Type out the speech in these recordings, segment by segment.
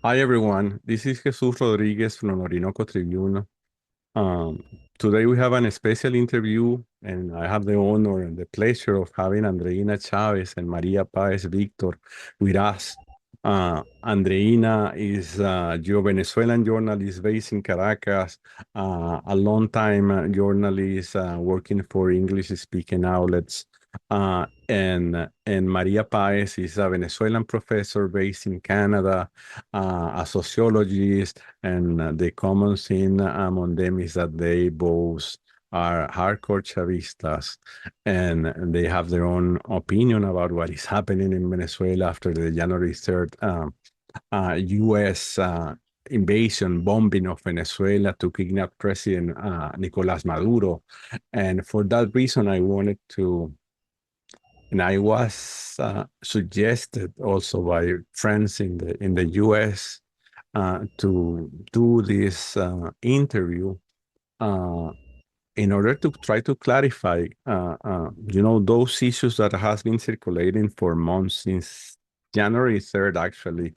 Hi everyone, this is Jesús Rodríguez from Orinoco Tribune. Um, Today we have an special interview and I have the honor and the pleasure of having Andreina Chavez and María Páez Victor with us. Andreina is your Venezuelan journalist based in Caracas, a long-time journalist working for English-speaking outlets. And María Páez is a Venezuelan professor based in Canada, a sociologist, and the common thing among them is that they both are hardcore Chavistas, and they have their own opinion about what is happening in Venezuela after the January 3rd U.S. Invasion, bombing of Venezuela to kidnap President Nicolás Maduro. And for that reason, I wanted to, and I was suggested also by friends in the U.S. To do this interview in order to try to clarify, those issues that has been circulating for months since January 3rd, actually,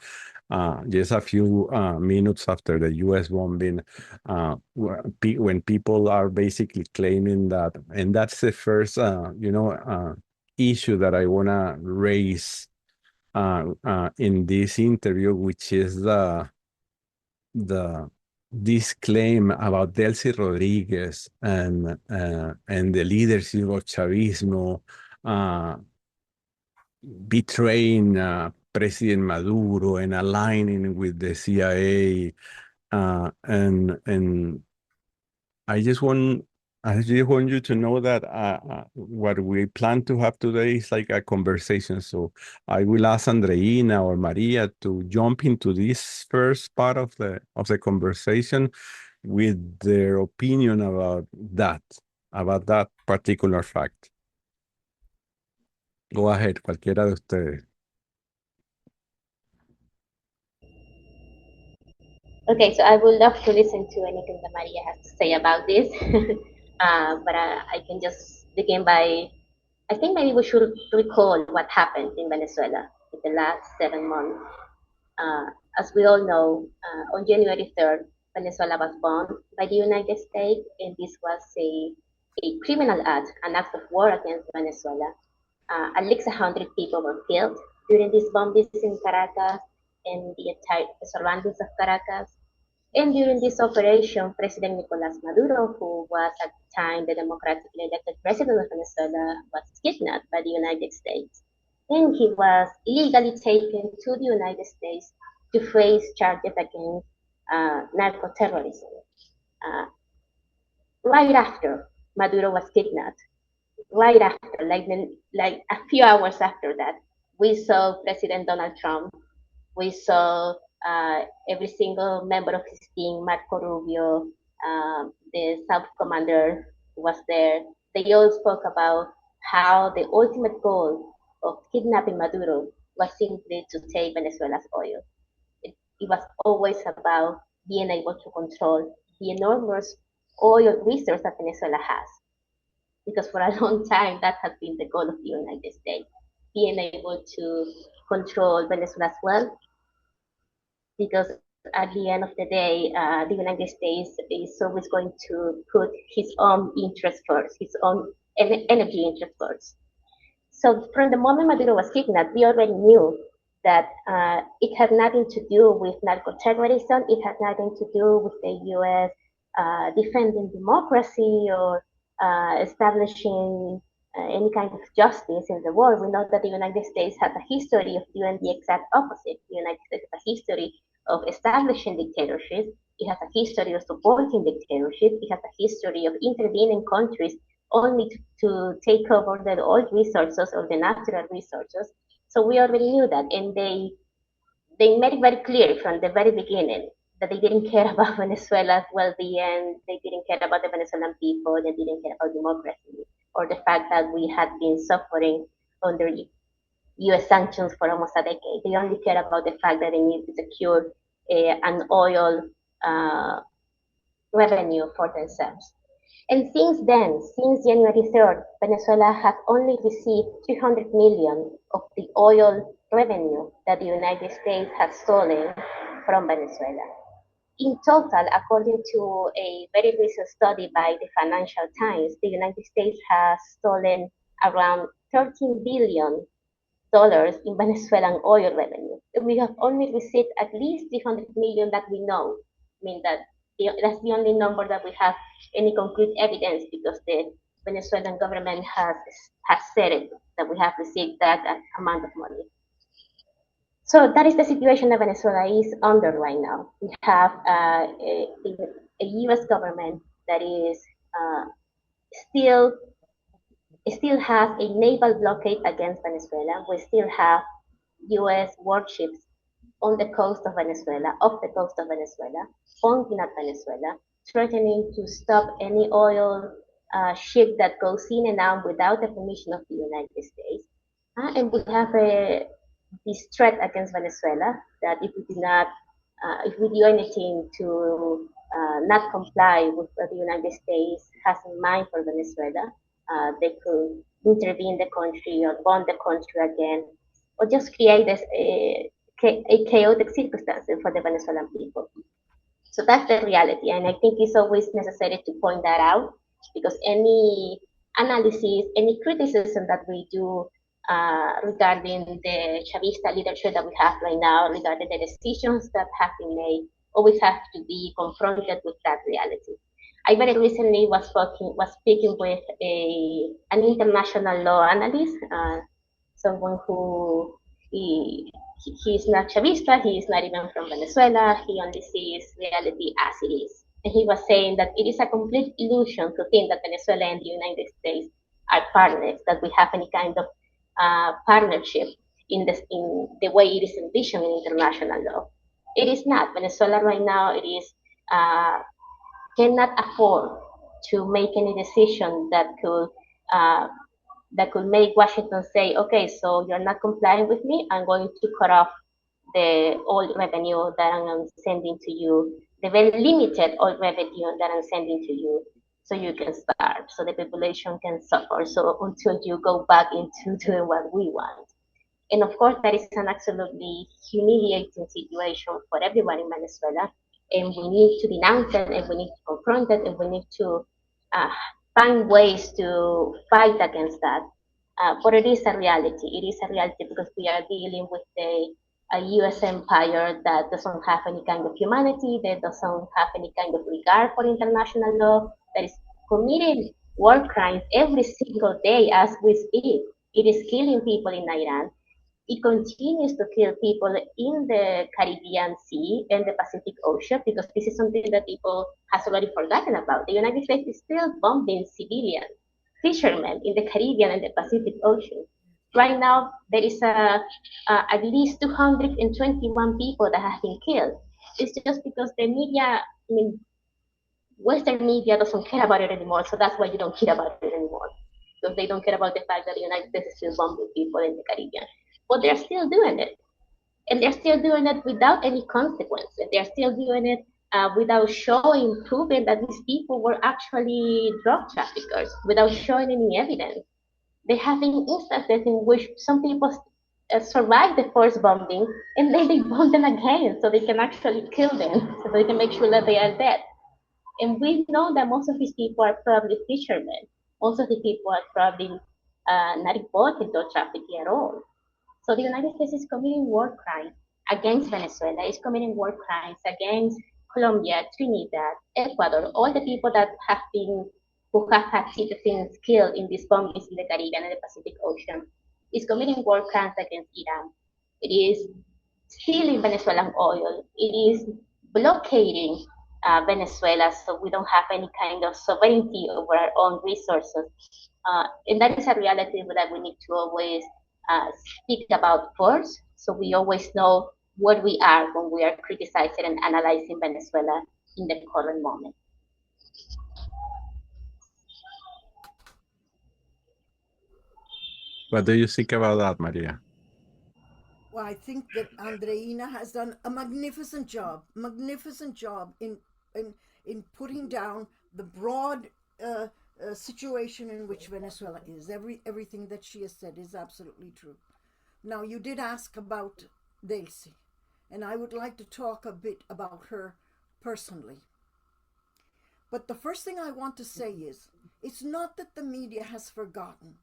just a few minutes after the U.S. bombing, when people are basically claiming that, and that's the first, issue that I want to raise in this interview, which is the this claim about Delcy Rodríguez and the leadership of Chavismo betraying President Maduro and aligning with the CIA, and I just want you to know that what we plan to have today is like a conversation. So I will ask Andreina or Maria to jump into this first part of the conversation with their opinion about that particular fact. Go ahead, cualquiera de ustedes. Okay, so I would love to listen to anything that Maria has to say about this, but I can just begin by, I think maybe we should recall what happened in Venezuela in the last 7 months. Uh, as we all know, on January 3rd, Venezuela was bombed by the United States, and this was a criminal act, an act of war against Venezuela. At least 100 people were killed during these bombings in Caracas and the entire surroundings of Caracas. And during this operation, President Nicolás Maduro, who was at the time the democratically elected president of Venezuela, was kidnapped by the United States. And he was illegally taken to the United States to face charges against narco-terrorism. Uh, right after Maduro was kidnapped, right after, like a few hours after that, we saw President Donald Trump. We saw every single member of his team, Marco Rubio, the South Commander was there. They all spoke about how the ultimate goal of kidnapping Maduro was simply to take Venezuela's oil. It was always about being able to control the enormous oil resource that Venezuela has, because for a long time that has been the goal of the United States, being able to control Venezuela's wealth, because at the end of the day, the United States is always going to put his own interest first, his own energy interest first. So from the moment Maduro was kidnapped, we already knew that it had nothing to do with narco-terrorism. It had nothing to do with the U.S. Defending democracy or establishing any kind of justice in the world. We know that the United States has a history of doing the exact opposite. The United States has a history of establishing dictatorships. It has a history of supporting dictatorships. It has a history of intervening in countries only to take over the oil resources or the natural resources. So we already knew that, and they made it very clear from the very beginning that they didn't care about Venezuela's well-being, they didn't care about the Venezuelan people, they didn't care about democracy, or the fact that we had been suffering under U.S. sanctions for almost a decade. They only care about the fact that they need to secure an oil uh, revenue for themselves. And since then, since January 3rd, Venezuela has only received 300 million of the oil revenue that the United States has stolen from Venezuela. In total, according to a very recent study by the Financial Times, the United States has stolen around $13 billion in Venezuelan oil revenue. We have only received at least 300 million that we know. I mean that's the only number that we have any concrete evidence, because the Venezuelan government has said it, that we have received that amount of money. So that is the situation that Venezuela is under right now. We have a U.S. government that is still has a naval blockade against Venezuela. We still have U.S. warships on the coast of Venezuela, off the coast of Venezuela, pointing at Venezuela, threatening to stop any oil ship that goes in and out without the permission of the United States. And we have this threat against Venezuela that if we do anything to not comply with what the United States has in mind for Venezuela, they could intervene the country or bomb the country again, or just create a chaotic circumstance for the Venezuelan people. So that's the reality, and I think it's always necessary to point that out, because any analysis, any criticism that we do regarding the Chavista leadership that we have right now, regarding the decisions that have been made, always have to be confronted with that reality. I very recently was speaking with an international law analyst, someone who he's not Chavista, he is not even from Venezuela, he only sees reality as it is. And he was saying that it is a complete illusion to think that Venezuela and the United States are partners, that we have any kind of partnership in the way it is envisioned in international law. It is not. Venezuela right now, it is cannot afford to make any decision that could make Washington say, okay, so you're not complying with me, I'm going to cut off the oil revenue that I'm sending to you, the very limited oil revenue that I'm sending to you, so you can starve, so the population can suffer, so until you go back into doing what we want. And of course, that is an absolutely humiliating situation for everyone in Venezuela, and we need to denounce it, and we need to confront it, and we need to find ways to fight against that. But it is a reality. It is a reality because we are dealing with a U.S. empire that doesn't have any kind of humanity, that doesn't have any kind of regard for international law, that is committing war crimes every single day as we speak. It is killing people in Iran. It continues to kill people in the Caribbean Sea and the Pacific Ocean, because this is something that people has already forgotten about. The United States is still bombing civilian fishermen in the Caribbean and the Pacific Ocean. Right now, there is at least 221 people that have been killed. It's just because the media, I mean, Western media doesn't care about it anymore, so that's why you don't hear about it anymore. Because they don't care about the fact that the United States is still bombing people in the Caribbean. But they're still doing it. And they're still doing it without any consequences. They're still doing it without proving that these people were actually drug traffickers, without showing any evidence. They have been instances in which some people survive the first bombing and then they bomb them again so they can actually kill them, so they can make sure that they are dead. And we know that most of these people are probably fishermen. Most of the people are probably not involved in drug trafficking at all. So the United States is committing war crimes against Venezuela, is committing war crimes against Colombia, Trinidad, Ecuador, all the people that who have had citizens killed in these bombings in the Caribbean and the Pacific Ocean, is committing war crimes against Iran. It is stealing Venezuelan oil. It is blockading Venezuela, so we don't have any kind of sovereignty over our own resources. And that is a reality that we need to always speak about first, so we always know what we are when we are criticizing and analyzing Venezuela in the current moment. What do you think about that, Maria? Well, I think that Andreina has done a magnificent job in putting down the broad situation in which Venezuela is. Everything that she has said is absolutely true. Now, you did ask about Delcy, and I would like to talk a bit about her personally. But the first thing I want to say is, it's not that the media has forgotten.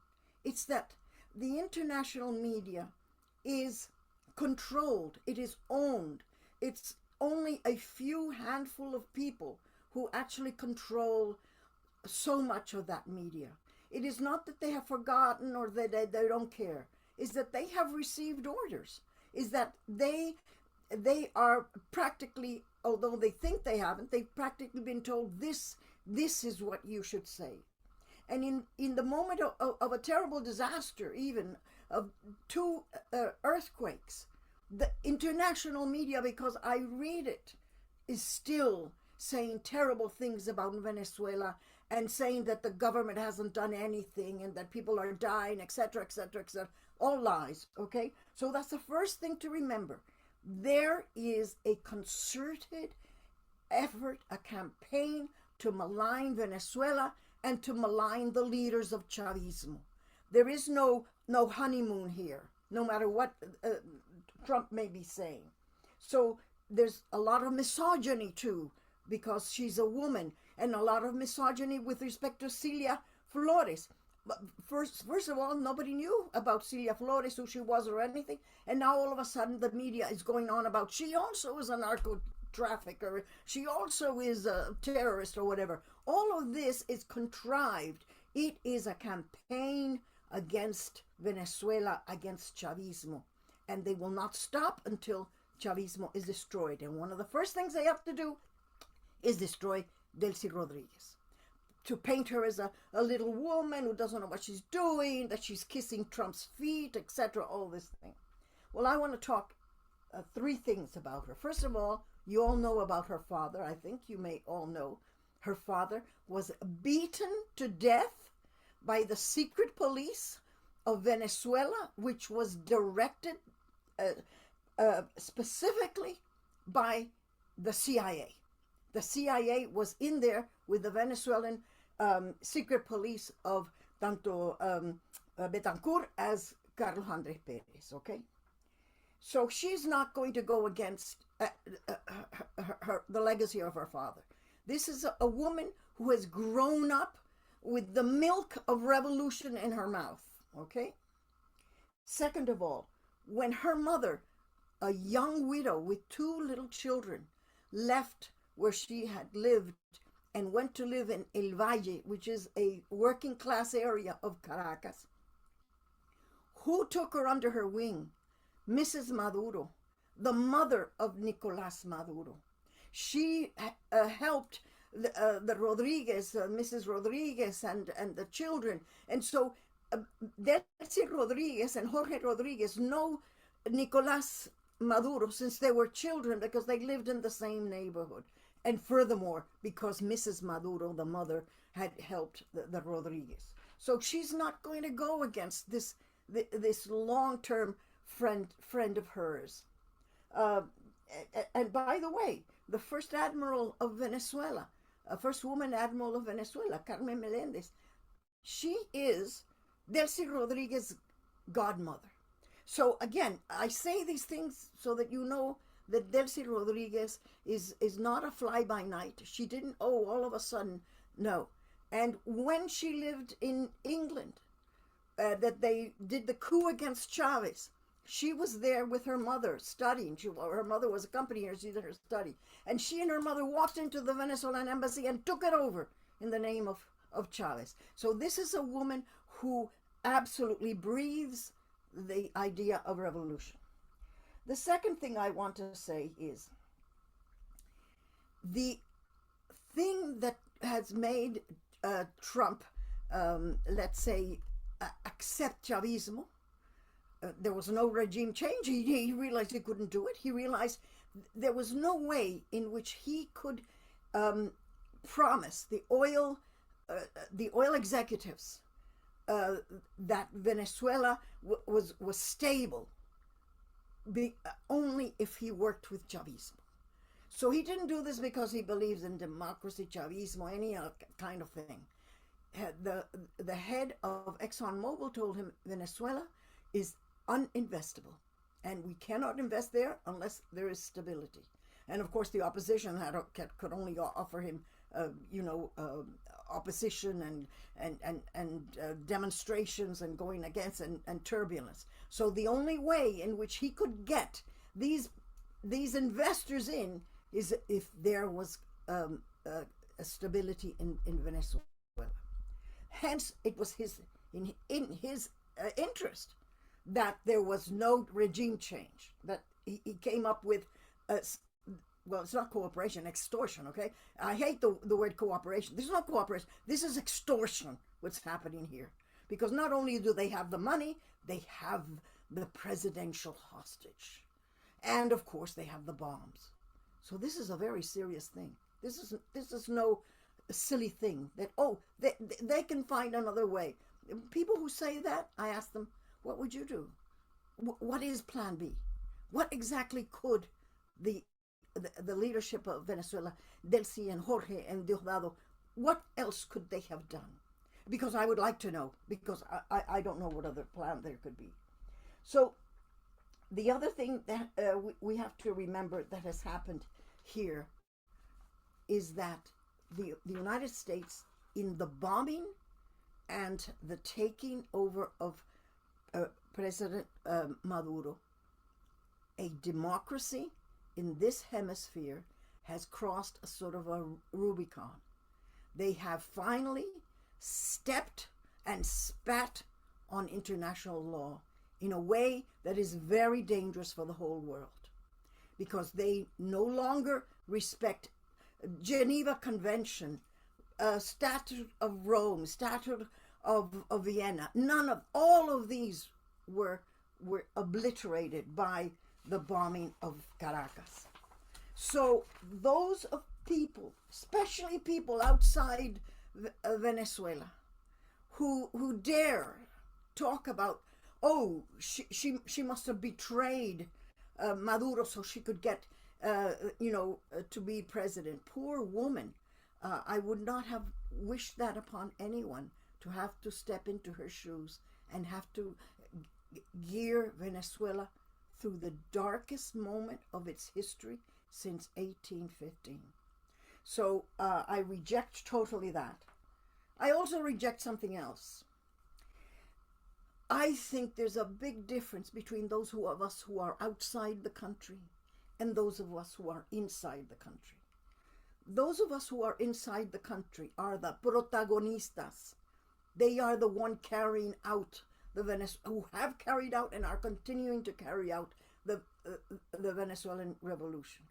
It's that the international media is controlled. It is owned. It's only a few handful of people who actually control so much of that media. It is not that they have forgotten or that they don't care. It's that they have received orders. Is that they are practically, although they think they haven't, they've practically been told this is what you should say. And in the moment of a terrible disaster, even of two earthquakes, the international media, because I read it, is still saying terrible things about Venezuela and saying that the government hasn't done anything and that people are dying, etc., etc., etc. All lies, okay? So that's the first thing to remember. There is a concerted effort, a campaign to malign Venezuela and to malign the leaders of Chavismo. There is no honeymoon here, no matter what Trump may be saying. So there's a lot of misogyny too, because she's a woman, and a lot of misogyny with respect to Celia Flores. But first of all, nobody knew about Celia Flores, who she was or anything, and now all of a sudden the media is going on about she also is a narco trafficker, she also is a terrorist or whatever. All of this is contrived. It is a campaign against Venezuela, against Chavismo, and they will not stop until Chavismo is destroyed. And one of the first things they have to do is destroy Delcy Rodríguez. To paint her as a little woman who doesn't know what she's doing, that she's kissing Trump's feet, etc., all this thing. Well, I want to talk three things about her. First of all, you all know about her father. I think you may all know. Her father was beaten to death by the secret police of Venezuela, which was directed specifically by the CIA. The CIA was in there with the Venezuelan secret police of tanto Betancourt as Carlos Andrés Pérez, okay? So she's not going to go against the legacy of her father. This is a woman who has grown up with the milk of revolution in her mouth, okay? Second of all, when her mother, a young widow with two little children, left where she had lived and went to live in El Valle, which is a working class area of Caracas, who took her under her wing? Mrs. Maduro, the mother of Nicolás Maduro. She helped the Rodriguez, Mrs. Rodriguez and the children. And so Delcy Rodríguez and Jorge Rodriguez know Nicolás Maduro since they were children because they lived in the same neighborhood. And furthermore, because Mrs. Maduro, the mother, had helped the Rodriguez. So she's not going to go against this long-term friend of hers. And by the way, the first admiral of Venezuela, first woman admiral of Venezuela, Carmen Melendez, she is Delcy Rodríguez's godmother. So again, I say these things so that you know that Delcy Rodríguez is not a fly-by-night. She didn't, all of a sudden, no. And when she lived in England, that they did the coup against Chavez, she was there with her mother studying. Her mother was accompanying her, she did her study. And she and her mother walked into the Venezuelan embassy and took it over in the name of Chavez. So this is a woman who absolutely breathes the idea of revolution. The second thing I want to say is the thing that has made Trump, let's say, accept Chavismo. There was no regime change. He realized he couldn't do it. He realized there was no way in which he could promise the oil executives that Venezuela was stable, only if he worked with Chavismo. So he didn't do this because he believes in democracy, Chavismo, any kind of thing. The head of ExxonMobil told him Venezuela is uninvestable. And we cannot invest there unless there is stability. And of course, the opposition could only offer him, opposition and demonstrations and going against and turbulence. So the only way in which he could get these investors in is if there was a stability in Venezuela. Hence, it was in his interest that there was no regime change, that he came up with, well, it's not cooperation, extortion, okay? I hate the word cooperation. This is not cooperation. This is extortion, what's happening here. Because not only do they have the money, they have the presidential hostage. And, of course, they have the bombs. So this is a very serious thing. This is no silly thing that, they can find another way. People who say that, I ask them, what would you do? What is plan B? What exactly could the leadership of Venezuela, Delcy and Jorge and Diosdado, what else could they have done? Because I would like to know, because I don't know what other plan there could be. So the other thing that we have to remember that has happened here is that the United States, in the bombing and the taking over of President Maduro, a democracy in this hemisphere has crossed a sort of a Rubicon. They have finally stepped and spat on international law in a way that is very dangerous for the whole world, because they no longer respect Geneva Convention, Statute of Rome, Statute of Vienna. All of these were obliterated by the bombing of Caracas. So those of people, especially people outside Venezuela, who dare talk about, she must have betrayed Maduro so she could get to be president. Poor woman. I would not have wished that upon anyone, to have to step into her shoes and have to gear Venezuela through the darkest moment of its history since 1815. So I reject totally that. I also reject something else. I think there's a big difference between those of us who are outside the country and those of us who are inside the country. Those of us who are inside the country are the protagonistas. They are the one carrying out who have carried out and are continuing to carry out the Venezuelan revolution.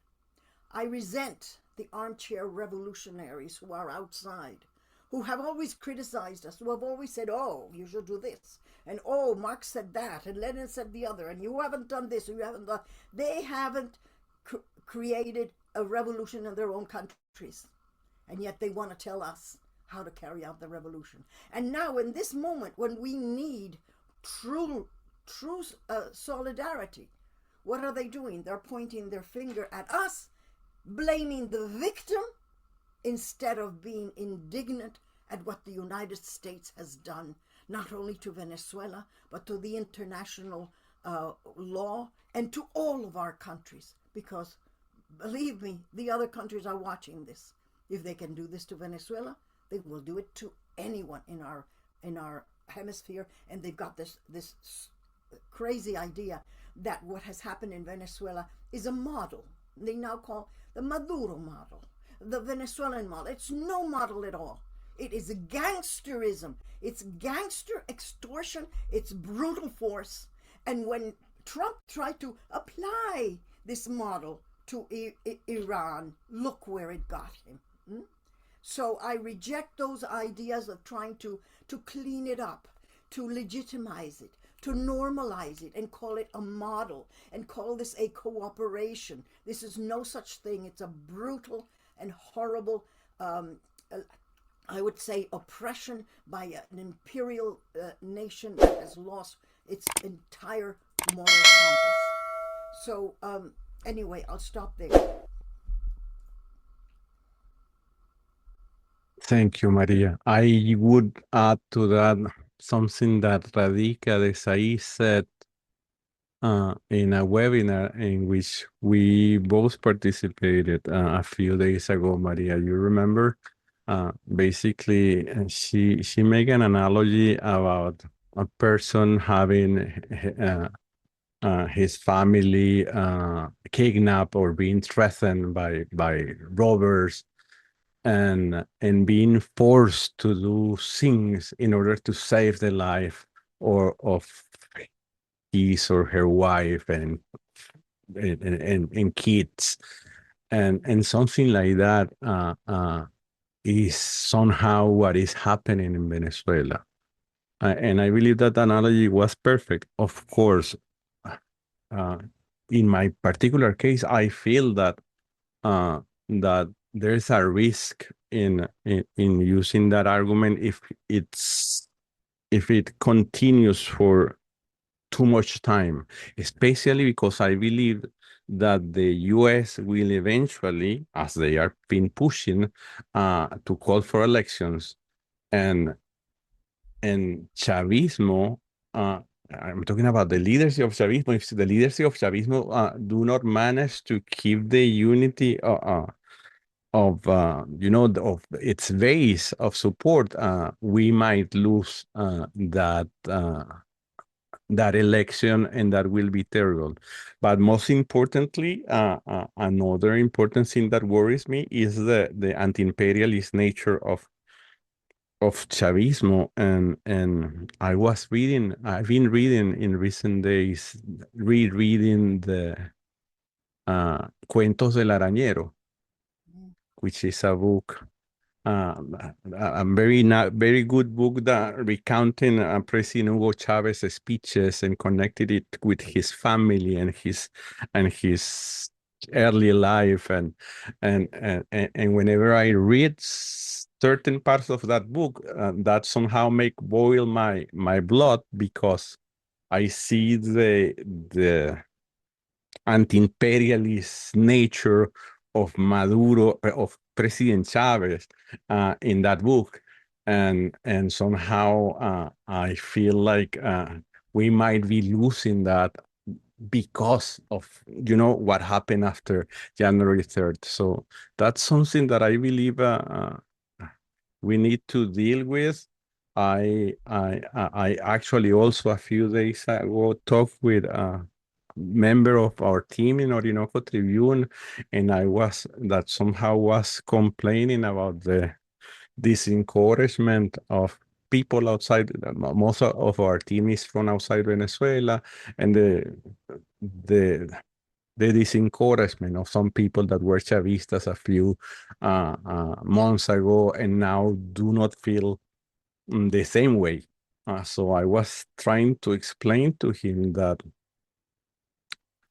I resent the armchair revolutionaries who are outside, who have always criticized us, who have always said, you should do this, and Marx said that, and Lenin said the other, and you haven't done this, and you haven't done. They haven't created a revolution in their own countries, and yet they want to tell us how to carry out the revolution. And now, in this moment, when we need true solidarity, what are they doing? They're pointing their finger at us, blaming the victim, instead of being indignant at what the United States has done, not only to Venezuela, but to the international law and to all of our countries. Because, believe me, the other countries are watching this. If they can do this to Venezuela, they will do it to anyone in our hemisphere. And they've got this crazy idea that what has happened in Venezuela is a model. They now call the Maduro model, the Venezuelan model. It's no model at all. It is gangsterism. It's gangster extortion. It's brutal force. And when Trump tried to apply this model to Iran, look where it got him. So I reject those ideas of trying to clean it up, to legitimize it, to normalize it and call it a model and call this a cooperation. This is no such thing. It's a brutal and horrible, I would say, oppression by an imperial nation that has lost its entire moral compass. So anyway, I'll stop there. Thank you, Maria. I would add to that something that Radica Desai said in a webinar in which we both participated a few days ago, Maria. You remember? Basically, she made an analogy about a person having his family kidnapped or being threatened by robbers, and being forced to do things in order to save the life or of his or her wife and kids, and something like that is somehow what is happening in Venezuela. And I believe that analogy was perfect. Of course, in my particular case, I feel that that there's a risk in using that argument if it continues for too much time, especially because I believe that the U.S. will eventually, as they are been pushing, to call for elections, and Chavismo. I'm talking about the leadership of Chavismo. If the leadership of Chavismo do not manage to keep the unity of of its base of support, we might lose that election, and that will be terrible. But most importantly, another important thing that worries me is the anti-imperialist nature of Chavismo, and I've been reading in recent days, rereading the Cuentos del Arañero, which is a book, a very good book that recounting President Hugo Chavez's speeches and connected it with his family and his early life, and whenever I read certain parts of that book, that somehow make boil my blood, because I see the anti-imperialist nature of Maduro, of President Chavez, in that book, and somehow I feel like we might be losing that because of what happened after January 3rd. So that's something that I believe we need to deal with. I actually also a few days ago talked with member of our team in Orinoco Tribune, and that somehow was complaining about the disencouragement of people outside. Most of our team is from outside Venezuela, and the disencouragement of some people that were Chavistas a few months ago and now do not feel the same way. So I was trying to explain to him that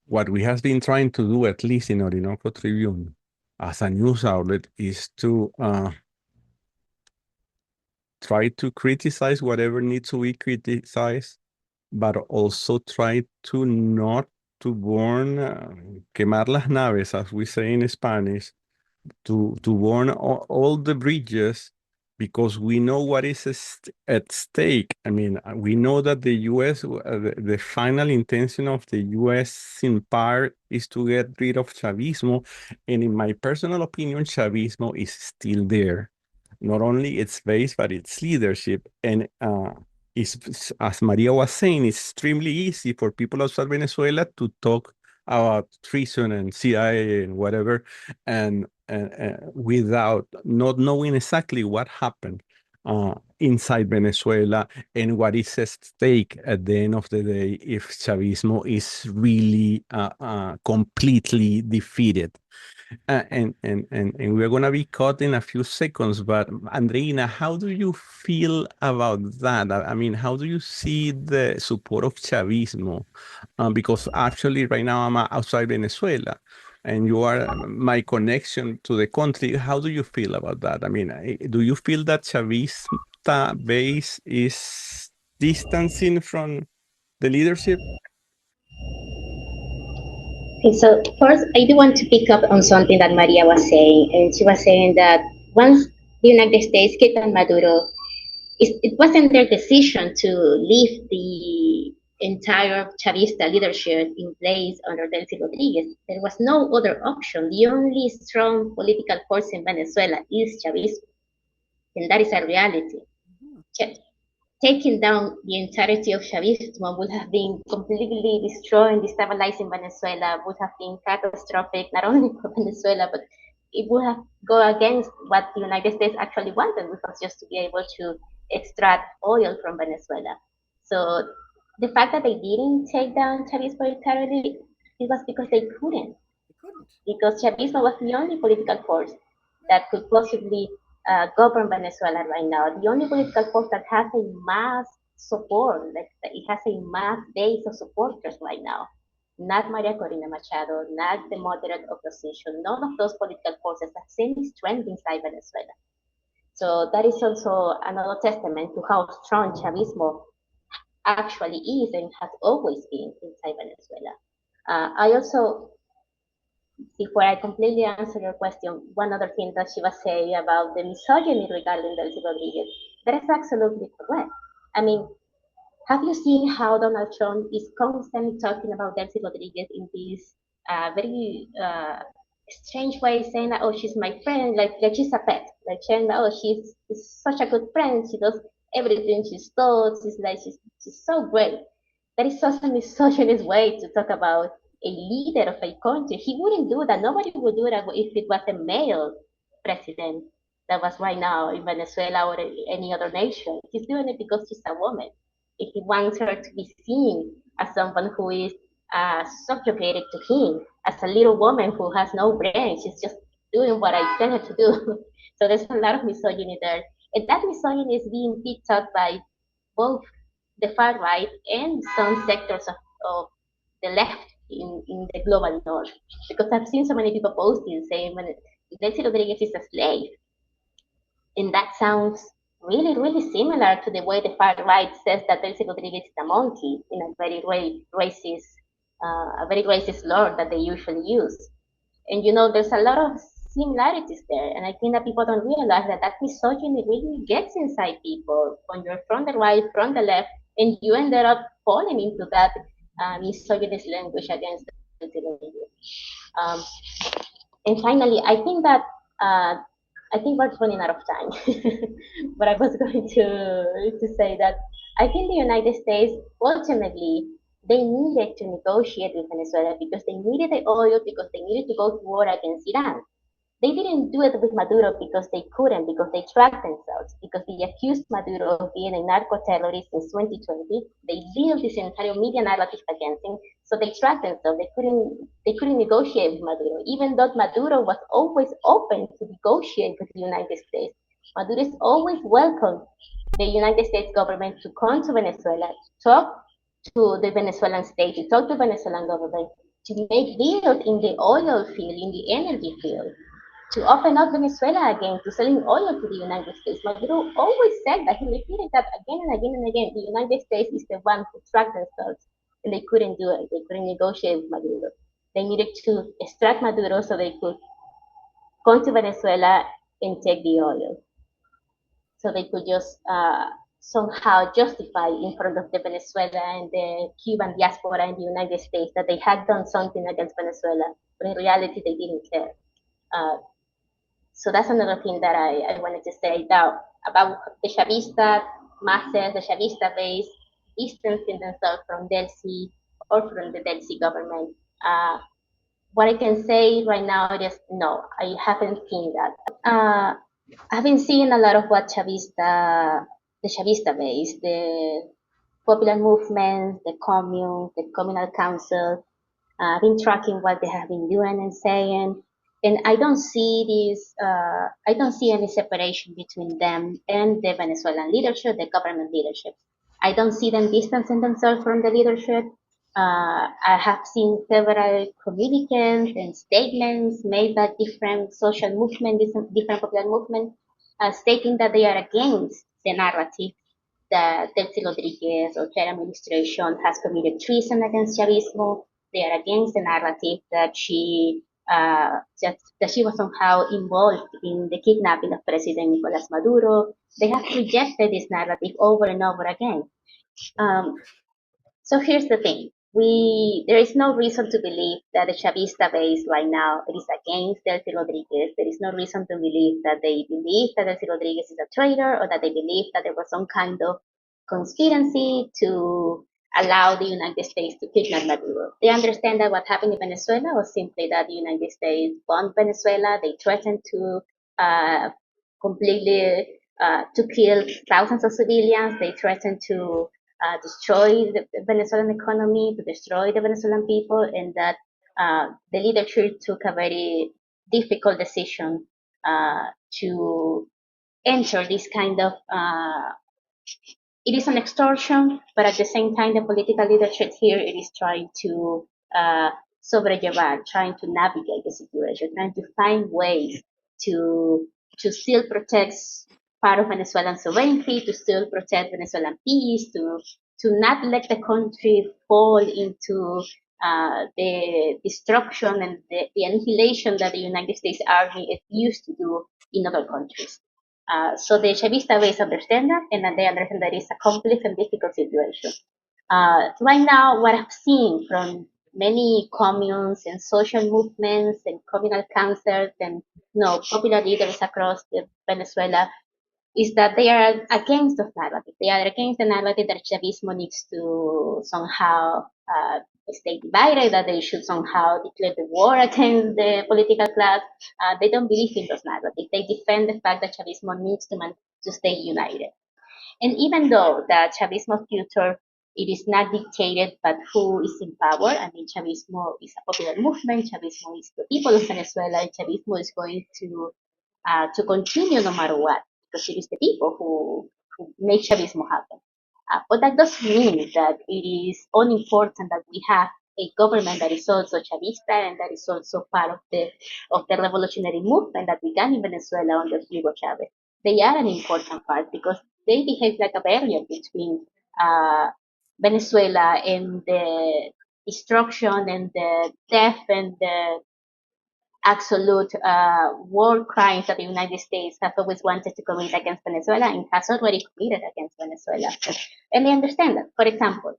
what we have been trying to do, at least in Orinoco Tribune, as a news outlet, is to try to criticize whatever needs to be criticized, but also try to not to burn, quemar las naves, as we say in Spanish, to burn all the bridges, because we know what is at stake. I mean, we know that the U.S., the final intention of the U.S. in part is to get rid of Chavismo. And in my personal opinion, Chavismo is still there. Not only its base, but its leadership. And as Maria was saying, it's extremely easy for people outside Venezuela to talk about treason and CIA and whatever, and without not knowing exactly what happened inside Venezuela and what is at stake at the end of the day if Chavismo is really completely defeated. And we're going to be cut in a few seconds, but Andreina, how do you feel about that? I mean, how do you see the support of Chavismo? Because actually right now I'm outside Venezuela, and you are my connection to the country. How do you feel about that? I mean, do you feel that Chavista base is distancing from the leadership? Okay, so first, I do want to pick up on something that Maria was saying, and she was saying that once the United States kicked on Maduro, it wasn't their decision to leave entire Chavista leadership in place under Delcy Rodríguez, there was no other option. The only strong political force in Venezuela is Chavismo, and that is a reality. Taking down the entirety of Chavismo would have been completely destroying, destabilizing Venezuela, would have been catastrophic, not only for Venezuela, but it would have gone against what the United States actually wanted, which was just to be able to extract oil from Venezuela. So the fact that they didn't take down Chavismo entirely, it was because they couldn't. Because Chavismo was the only political force that could possibly govern Venezuela right now. The only political force that has a mass support, like it has a mass base of supporters right now. Not Maria Corina Machado, not the moderate opposition. None of those political forces have any strength inside Venezuela. So that is also another testament to how strong Chavismo actually is and has always been inside Venezuela. I also, before I completely answer your question, one other thing that she was saying about the misogyny regarding Delcy Rodríguez, that is absolutely correct. I mean, have you seen how Donald Trump is constantly talking about Delcy Rodríguez in this very strange way, saying that, oh, she's my friend, like she's a pet, like saying that, oh, she's such a good friend, she does everything she's told, she's so great. That is such a misogynist way to talk about a leader of a country. He wouldn't do that. Nobody would do that if it was a male president that was right now in Venezuela or any other nation. He's doing it because she's a woman. If he wants her to be seen as someone who is subjugated to him, as a little woman who has no brain, she's just doing what I tell her to do. So there's a lot of misogyny there. And that misogyny is being picked up by both the far right and some sectors of the left in the global north. Because I've seen so many people posting saying, when Delcy Rodríguez is a slave. And that sounds really, really similar to the way the far right says that Delcy Rodríguez is a monkey in a very racist slur that they usually use. And you know, there's a lot of similarities there, and I think that people don't realize that that misogyny really gets inside people when you're from the right, from the left, and you ended up falling into that misogynist language against the um, and finally, I think that I think we're running out of time, but I was going to say that I think the United States ultimately they needed to negotiate with Venezuela because they needed the oil, because they needed to go to war against Iran. They didn't do it with Maduro because they couldn't, because they tracked themselves, because they accused Maduro of being a narco-terrorist in 2020. They built this entire media narrative against him, so they tracked themselves. They couldn't negotiate with Maduro, even though Maduro was always open to negotiate with the United States. Maduro is always welcomed the United States government to come to Venezuela, talk to the Venezuelan state, to talk to the Venezuelan government, to make deals in the oil field, in the energy field, to open up Venezuela again, to selling oil to the United States. Maduro always said that, he repeated that again and again and again. The United States is the one who tracked themselves, and they couldn't do it. They couldn't negotiate with Maduro. They needed to extract Maduro so they could come to Venezuela and take the oil. So they could just somehow justify in front of the Venezuela and the Cuban diaspora in the United States that they had done something against Venezuela, but in reality they didn't care. So that's another thing that I wanted to say now about the Chavista masses, the Chavista base, distancing themselves from Delcy or from the Delcy government. What I can say right now is no, I haven't seen that. I've been seeing a lot of what the Chavista base, the popular movements, the commune, the communal council. I've been tracking what they have been doing and saying. And I don't see I don't see any separation between them and the Venezuelan leadership, the government leadership. I don't see them distancing themselves from the leadership. I have seen several communiques and statements made by different social movements, different popular movements, stating that they are against the narrative that Delcy Rodríguez or her administration has committed treason against Chavismo. They are against the narrative that she was somehow involved in the kidnapping of President Nicolás Maduro. They have rejected this narrative over and over again. So here's the thing. There is no reason to believe that the Chavista base right now is against Delcy Rodríguez. There is no reason to believe that they believe that Delcy Rodríguez is a traitor or that they believe that there was some kind of conspiracy to allow the United States to kidnap Maduro. They understand that what happened in Venezuela was simply that the United States bombed Venezuela. They threatened to completely to kill thousands of civilians. They threatened to destroy the Venezuelan economy, to destroy the Venezuelan people, and that the leadership took a very difficult decision to enter this kind of it is an extortion, but at the same time, the political leadership here it is trying to sobrellevar, trying to navigate the situation, trying to find ways to still protect part of Venezuelan sovereignty, to still protect Venezuelan peace, to not let the country fall into the destruction and the annihilation that the United States Army is used to do in other countries. So the Chavista base understand that, and then they understand that it's a complex and difficult situation. Right now, what I've seen from many communes and social movements and communal councils and popular leaders across Venezuela is that they are against the narrative. They are against the narrative that Chavismo needs to somehow stay divided, that they should somehow declare the war against the political class. They don't believe in those narratives. They defend the fact that Chavismo needs to stay united. And even though the Chavismo future it is not dictated by who is in power. I mean, Chavismo is a popular movement. Chavismo is the people of Venezuela. And Chavismo is going to continue no matter what, because it is the people who make Chavismo happen. But that doesn't mean that it is unimportant that we have a government that is also Chavista and that is also part of the revolutionary movement that began in Venezuela under Hugo Chavez. They are an important part because they behave like a barrier between Venezuela and the destruction and the death and the absolute war crimes that the United States has always wanted to commit against Venezuela and has already committed against Venezuela. And I understand that. For example,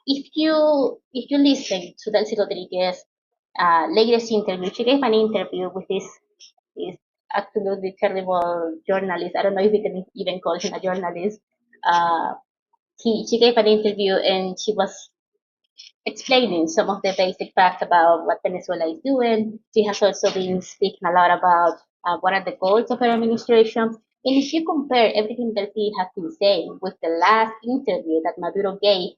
if you listen to Delcy Rodríguez latest interview, she gave an interview with this absolutely terrible journalist. I don't know if we can even call him a journalist. She gave an interview and she was explaining some of the basic facts about what Venezuela is doing. She has also been speaking a lot about what are the goals of her administration. And if you compare everything that she has been saying with the last interview that Maduro gave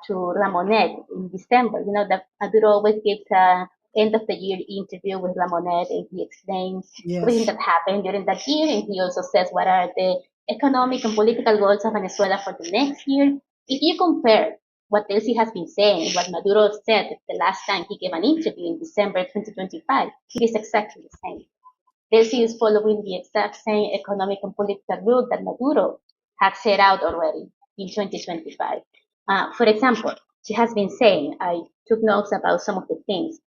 to Ramonet in December, you know, that Maduro always gives an end of the year interview with Ramonet and he explains everything that happened during that year. And he also says what are the economic and political goals of Venezuela for the next year. If you compare what Delcy has been saying, what Maduro said the last time he gave an interview in December 2025, it is exactly the same. Delcy is following the exact same economic and political route that Maduro had set out already in 2025. For example, she has been saying, I took notes about some of the things.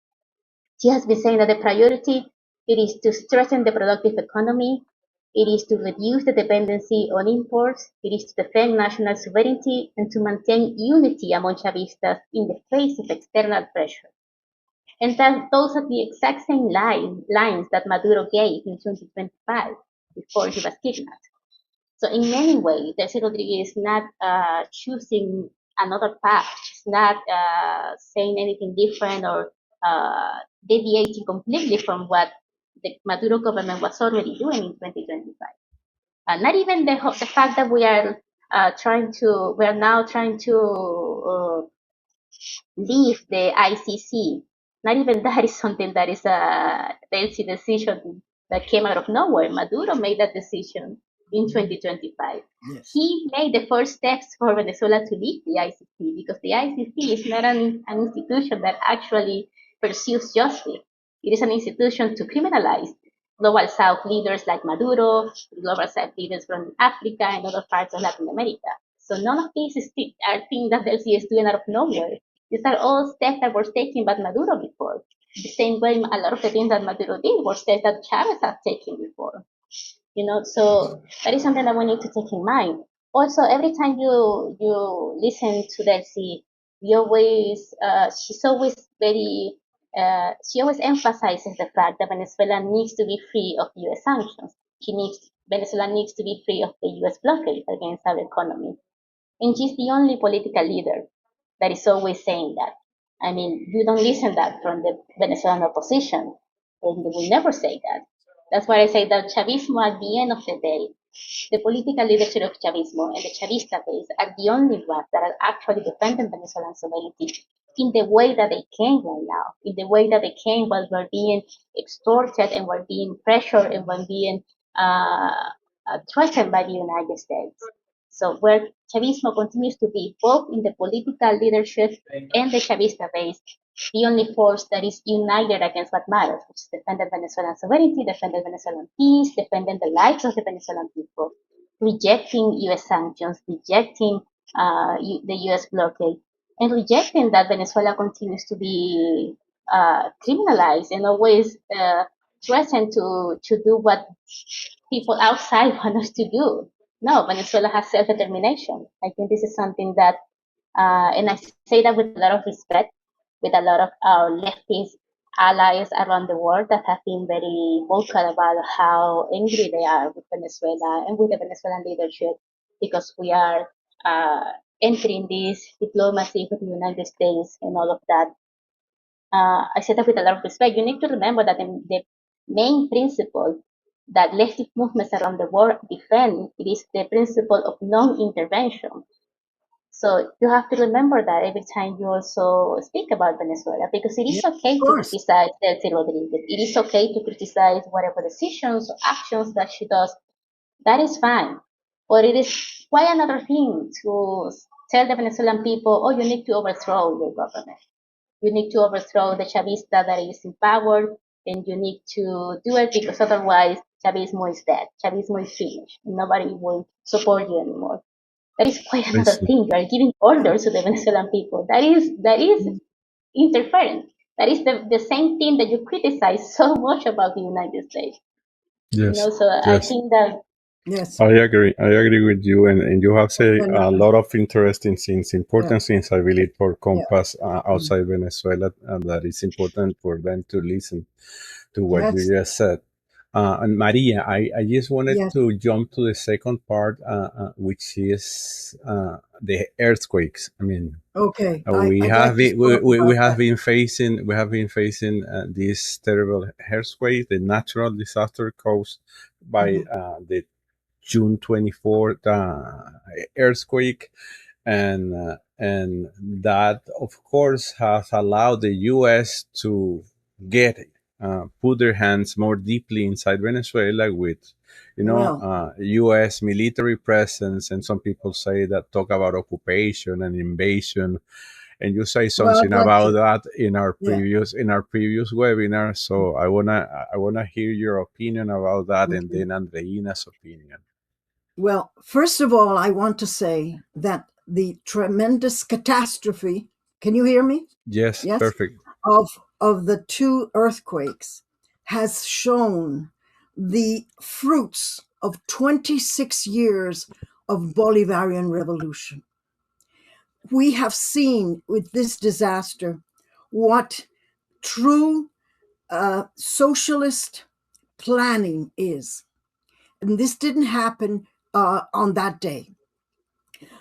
She has been saying that the priority it is to strengthen the productive economy, it is to reduce the dependency on imports, it is to defend national sovereignty, and to maintain unity among Chavistas in the face of external pressure. And that those are the exact same lines that Maduro gave in 2025 before he was kidnapped. So in many ways, Delcy Rodríguez is not choosing another path. She's not saying anything different or deviating completely from what the Maduro government was already doing in 2025. Not even the fact that we are now trying to leave the ICC. Not even that is something that is a Delcy decision that came out of nowhere. Maduro made that decision in 2025. Yes. He made the first steps for Venezuela to leave the ICC because the ICC is not an institution that actually pursues justice. It is an institution to criminalize global South leaders like Maduro, global South leaders from Africa and other parts of Latin America. So none of these are things that Delcy is doing out of nowhere. These are all steps that were taken by Maduro before. The same way a lot of the things that Maduro did were steps that Chavez had taken before. You know, so that is something that we need to take in mind. Also, every time you listen to Delcy, you always she's always very she always emphasizes the fact that Venezuela needs to be free of U.S. sanctions. Venezuela needs to be free of the U.S. blockade against our economy, and she's the only political leader that is always saying that. I mean, you don't listen that from the Venezuelan opposition, and they will never say that. That's why I say that Chavismo, at the end of the day, the political leadership of Chavismo and the Chavista base are the only ones that are actually defending Venezuelan sovereignty in the way that they can right now, in the way that they can while we're being extorted and we're being pressured and we're being threatened by the United States. So where Chavismo continues to be both in the political leadership and the Chavista base, the only force that is united against what matters, which is defending Venezuelan sovereignty, defending Venezuelan peace, defending the lives of the Venezuelan people, rejecting U.S. sanctions, rejecting the U.S. blockade, and rejecting that Venezuela continues to be criminalized and always threatened to do what people outside want us to do. No, Venezuela has self-determination. I think this is something that, and I say that with a lot of respect, with a lot of our leftist allies around the world that have been very vocal about how angry they are with Venezuela and with the Venezuelan leadership because we are entering this diplomacy with the United States and all of that. I say that with a lot of respect. You need to remember that the main principle that leftist movements around the world defend it is the principle of non-intervention. So you have to remember that every time you also speak about Venezuela, because it is okay to criticize Delcy Rodríguez. It is okay to criticize whatever decisions or actions that she does. That is fine. But it is quite another thing to tell the Venezuelan people, oh, you need to overthrow your government. You need to overthrow the Chavista that is in power, and you need to do it because otherwise Chavismo is dead. Chavismo is finished. Nobody will support you anymore. That is quite another thing. You are giving orders to the Venezuelan people. That is interference. That is the same thing that you criticize so much about the United States. Yes. So I think that. Yes. I agree with you, and you have said a lot of interesting things, important things, I believe, for Compass outside Venezuela, and that it's important for them to listen to what you just said. And Maria, I just wanted to jump to the second part, which is the earthquakes. I mean, we have been facing this terrible earthquake, the natural disaster caused by the June 24th earthquake, and that of course has allowed the U.S. to put their hands more deeply inside Venezuela with U.S. military presence, and some people say that talk about occupation and invasion. And you say something about that in our previous webinar. So I wanna hear your opinion about that, and then Andreina's opinion. Well, first of all, I want to say that the tremendous catastrophe, can you hear me? Yes, perfect. Of the two earthquakes has shown the fruits of 26 years of Bolivarian revolution. We have seen with this disaster what true socialist planning is. And this didn't happen on that day.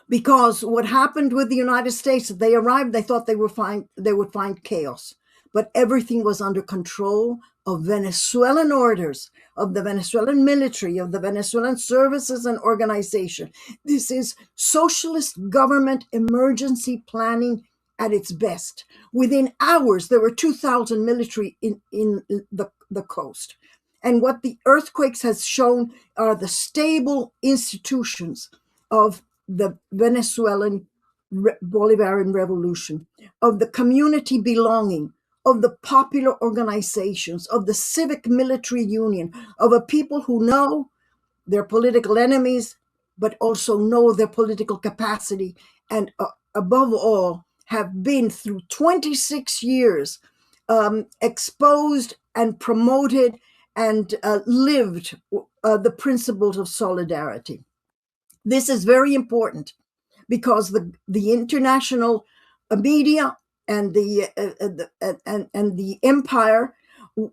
Because what happened with the United States, they arrived, they thought they would find chaos. But everything was under control of Venezuelan orders, of the Venezuelan military, of the Venezuelan services and organization. This is socialist government emergency planning at its best. Within hours, there were 2,000 military in the coast. And what the earthquakes has shown are the stable institutions of the Venezuelan Bolivarian revolution, of the community belonging, of the popular organizations, of the civic military union, of a people who know their political enemies, but also know their political capacity, and above all, have been through 26 years exposed and promoted and lived the principles of solidarity. This is very important because the international media and the empire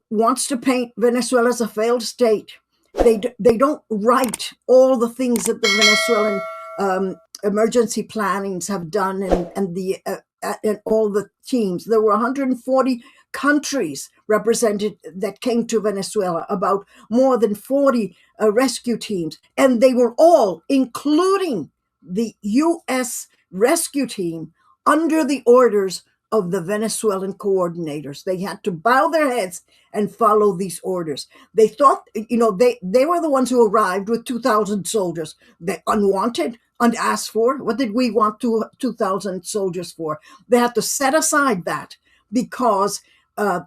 wants to paint Venezuela as a failed state. They don't write all the things that the Venezuelan emergency plannings have done, and all the teams. There were 140 countries represented that came to Venezuela, about more than 40 rescue teams, and they were all, including the U.S. rescue team, under the orders of the Venezuelan coordinators. They had to bow their heads and follow these orders. They thought, they were the ones who arrived with 2,000 soldiers. They unwanted, unasked for. What did we want 2,000 soldiers for? They had to set aside that because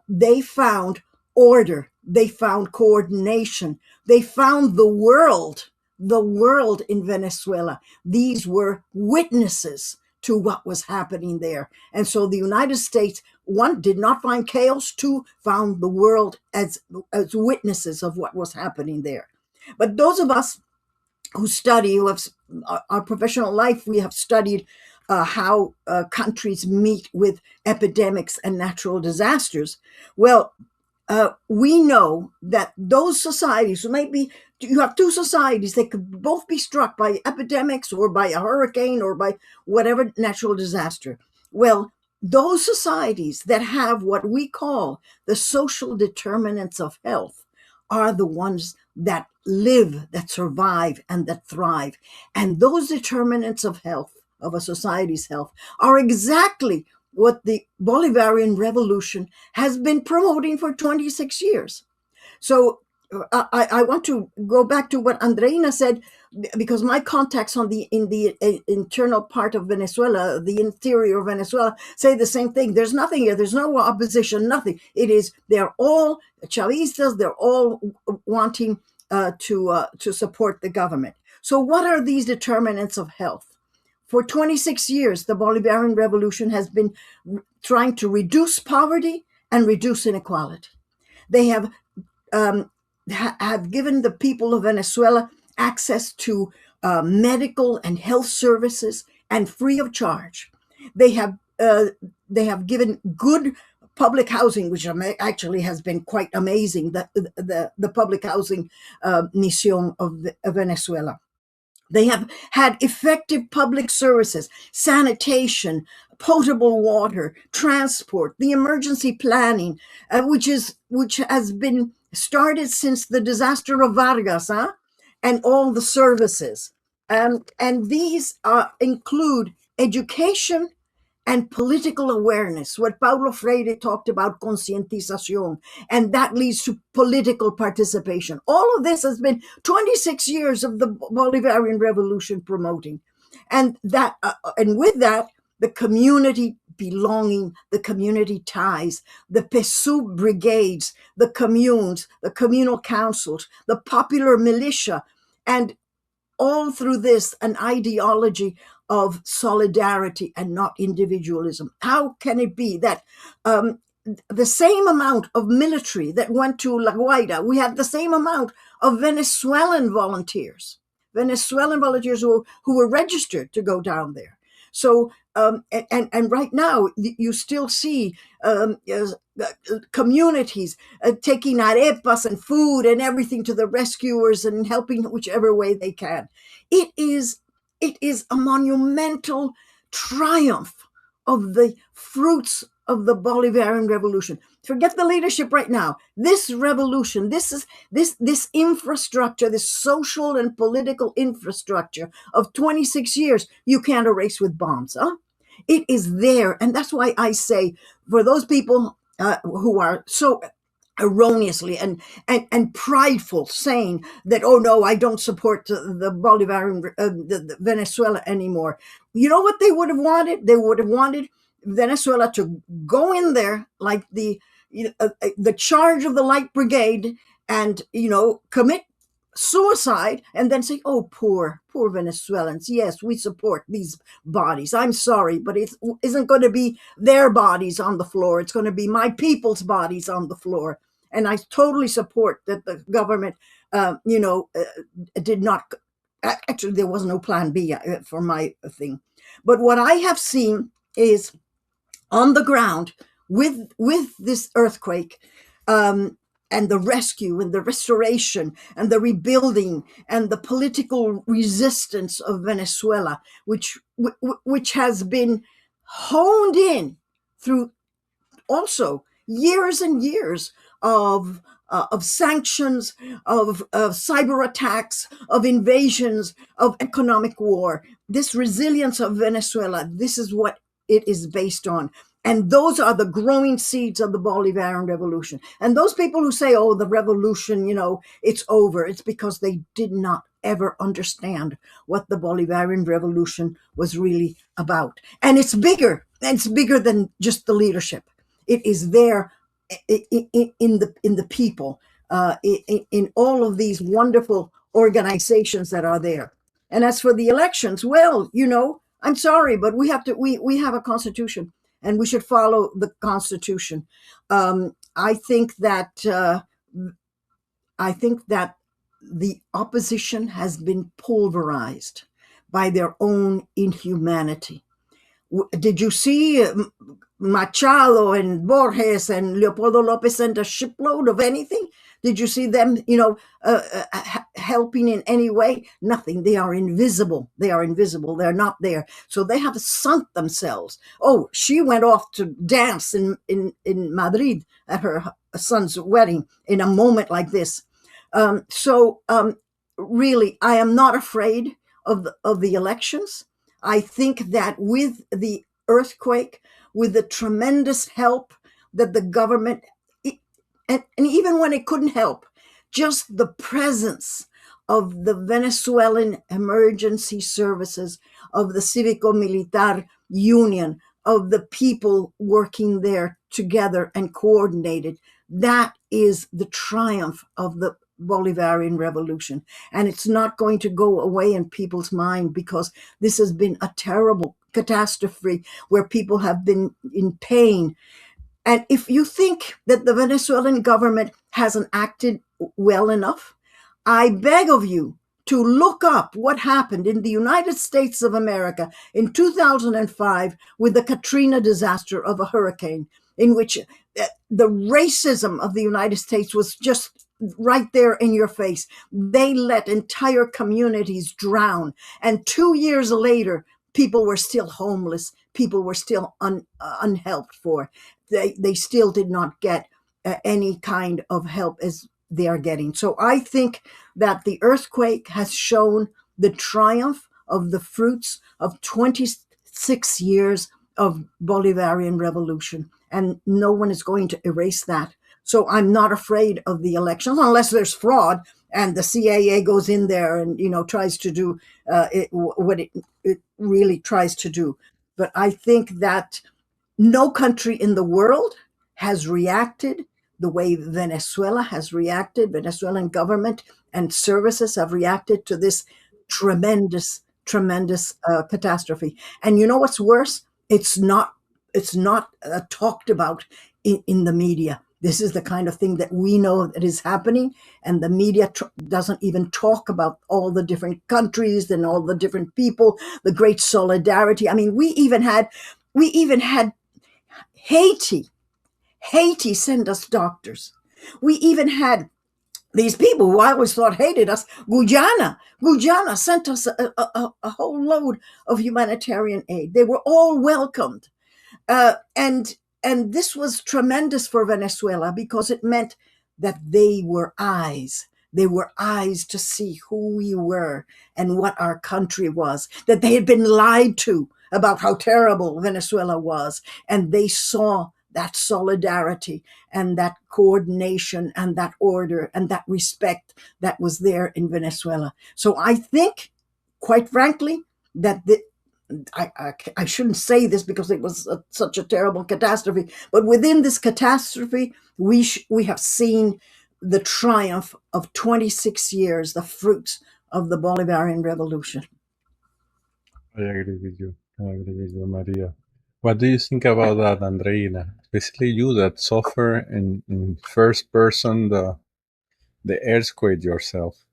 they found order. They found coordination. They found the world in Venezuela. These were witnesses to what was happening there. And so the United States, one, did not find chaos, two, found the world as witnesses of what was happening there. But those of us who study, who have our professional life, we have studied how countries meet with epidemics and natural disasters. Well, we know that those societies, you have two societies that could both be struck by epidemics or by a hurricane or by whatever natural disaster. Well, those societies that have what we call the social determinants of health are the ones that live, that survive, and that thrive. And those determinants of health, of a society's health, are exactly what the Bolivarian Revolution has been promoting for 26 years. So I want to go back to what Andreina said, because my contacts in the internal part of Venezuela, the interior of Venezuela, say the same thing. There's nothing here. There's no opposition, nothing. They're all Chavistas. They're all wanting to support the government. So what are these determinants of health? For 26 years, the Bolivarian Revolution has been trying to reduce poverty and reduce inequality. They have given the people of Venezuela access to medical and health services, and free of charge. They have given good public housing, which actually has been quite amazing. The public housing mission of Venezuela. They have had effective public services, sanitation, potable water, transport, the emergency planning, which has been started since the disaster of Vargas, and all the services. And these include education and political awareness, what Paulo Freire talked about, concientización, and that leads to political participation. All of this has been 26 years of the Bolivarian Revolution promoting. And with that, the community belonging, the community ties, the PSUB brigades, the communes, the communal councils, the popular militia, and all through this, an ideology of solidarity and not individualism. How can it be that the same amount of military that went to La Guaira, we had the same amount of Venezuelan volunteers who were registered to go down there? So, and right now, you still see communities taking arepas and food and everything to the rescuers and helping whichever way they can. It is a monumental triumph of the fruits of the Bolivarian Revolution. Forget the leadership right now. This revolution, this infrastructure, this social and political infrastructure of 26 years, you can't erase with bombs. It is there. And that's why I say, for those people who are so erroneously and prideful, saying that, oh no, I don't support the Bolivarian the Venezuela anymore. You know what they would have wanted? They would have wanted Venezuela to go in there like the charge of the Light Brigade and commit suicide, and then say, oh, poor Venezuelans. Yes, we support these bodies. I'm sorry, but it isn't going to be their bodies on the floor. It's going to be my people's bodies on the floor. And I totally support that the government, did not actually, there was no plan B for my thing. But what I have seen is on the ground with this earthquake, and the rescue and the restoration and the rebuilding and the political resistance of Venezuela, which has been honed in through also years and years of sanctions, of cyber attacks, of invasions, of economic war. This resilience of Venezuela, this is what it is based on. And those are the growing seeds of the Bolivarian Revolution. And those people who say, oh, the revolution, it's over, it's because they did not ever understand what the Bolivarian Revolution was really about. And it's bigger. It's bigger than just the leadership. It is there in the people, in all of these wonderful organizations that are there. And as for the elections, well, I'm sorry, but we have a constitution, and we should follow the constitution. I think that the opposition has been pulverized by their own inhumanity. Did you see Machado and Borges and Leopoldo Lopez send a shipload of anything? Did you see them, helping in any way? Nothing. They are invisible. They're not there. So they have sunk themselves. Oh, she went off to dance in Madrid at her son's wedding in a moment like this. Really, I am not afraid of the elections. I think that with the earthquake, with the tremendous help that the government, and even when it couldn't help, just the presence of the Venezuelan emergency services, of the Cívico-Militar Union, of the people working there together and coordinated, that is the triumph of the Bolivarian Revolution. And it's not going to go away in people's mind, because this has been a terrible catastrophe where people have been in pain. And if you think that the Venezuelan government hasn't acted well enough, I beg of you to look up what happened in the United States of America in 2005 with the Katrina disaster of a hurricane, in which the racism of the United States was just right there in your face. They let entire communities drown. And 2 years later, people were still homeless. People were still unhelped for. They still did not get any kind of help as they are getting. So I think that the earthquake has shown the triumph of the fruits of 26 years of Bolivarian revolution. And no one is going to erase that. So I'm not afraid of the elections, unless there's fraud and the CIA goes in there and, tries to do what it really tries to do. But I think that no country in the world has reacted the way Venezuela has reacted. Venezuelan government and services have reacted to this tremendous catastrophe. And you know what's worse? It's not talked about in the media. This is the kind of thing that we know that is happening, and the media doesn't even talk about all the different countries and all the different people, the great solidarity. I mean, we even had Haiti send us doctors. We even had these people who I always thought hated us. Guyana sent us a whole load of humanitarian aid. They were all welcomed. And this was tremendous for Venezuela, because it meant that they were eyes. They were eyes to see who we were and what our country was, that they had been lied to about how terrible Venezuela was. And they saw that solidarity and that coordination and that order and that respect that was there in Venezuela. So I think, quite frankly, that I shouldn't say this because it was such a terrible catastrophe, but within this catastrophe, we have seen the triumph of 26 years, the fruits of the Bolivarian Revolution. I agree with you. Maria. What do you think about that, Andreina? Especially you that suffer in first person the earthquake yourself.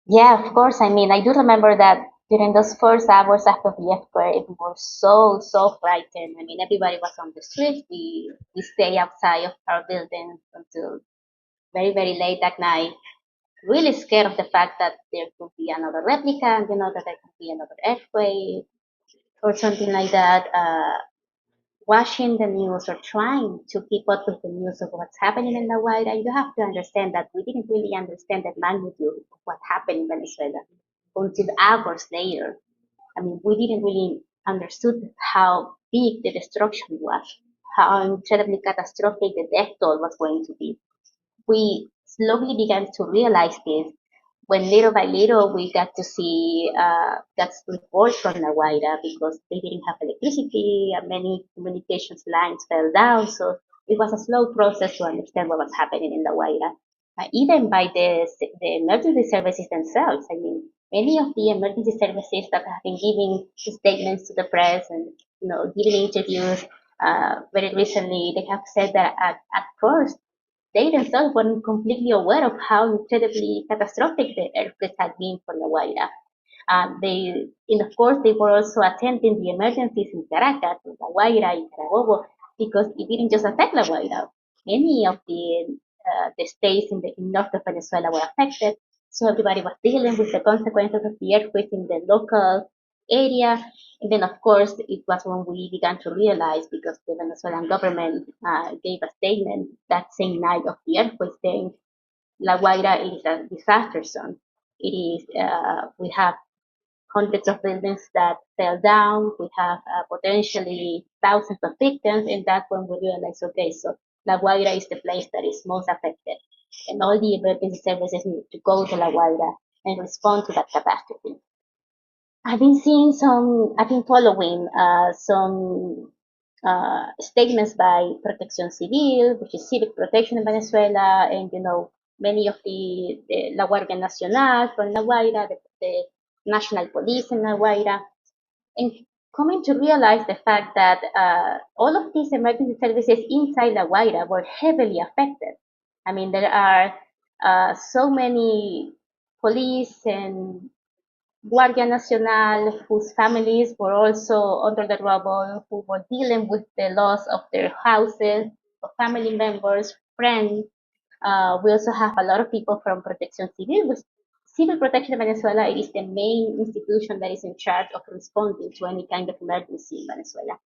Yeah, of course. I mean, I do remember that during those first hours after the earthquake, we were so frightened. I mean, everybody was on the street. We stay outside of our building until very late that night, really scared of the fact that there could be another replica, and that there could be another earthquake or something like that. Watching the news or trying to keep up with the news of what's happening in La Guaira, you have to understand that we didn't really understand the magnitude of what happened in Venezuela until hours later. I mean, we didn't really understood how big the destruction was, how incredibly catastrophic the death toll was going to be. We slowly began to realize this when little by little we got to see that's reports from La Guaira because they didn't have electricity and many communications lines fell down. So it was a slow process to understand what was happening in La Guaira. Even by the emergency services themselves. I mean, many of the emergency services that have been giving statements to the press and giving interviews very recently, they have said that at first they themselves weren't completely aware of how incredibly catastrophic the earthquake had been for La Guaira. And of course, they were also attending the emergencies in Caracas, in La Guaira, in Carabobo, because it didn't just affect La Guaira. Many of the states in north of Venezuela were affected, so everybody was dealing with the consequences of the earthquake in the local area. And then, of course, it was when we began to realize, because the Venezuelan government gave a statement that same night of the earthquake, saying La Guaira is a disaster zone. It is. We have hundreds of buildings that fell down. We have potentially thousands of victims, and that's when we realize, okay, so La Guaira is the place that is most affected, and all the emergency services need to go to La Guaira and respond to that catastrophe. I've been following some statements by Protección Civil, which is civic protection in Venezuela, and many of the La Guardia Nacional from La Guaira, the National Police in La Guaira, and coming to realize the fact that all of these emergency services inside La Guaira were heavily affected. I mean, there are so many police and Guardia Nacional, whose families were also under the rubble, who were dealing with the loss of their houses, of family members, friends. We also have a lot of people from Protección Civil, which Civil Protection in Venezuela it is the main institution that is in charge of responding to any kind of emergency in Venezuela.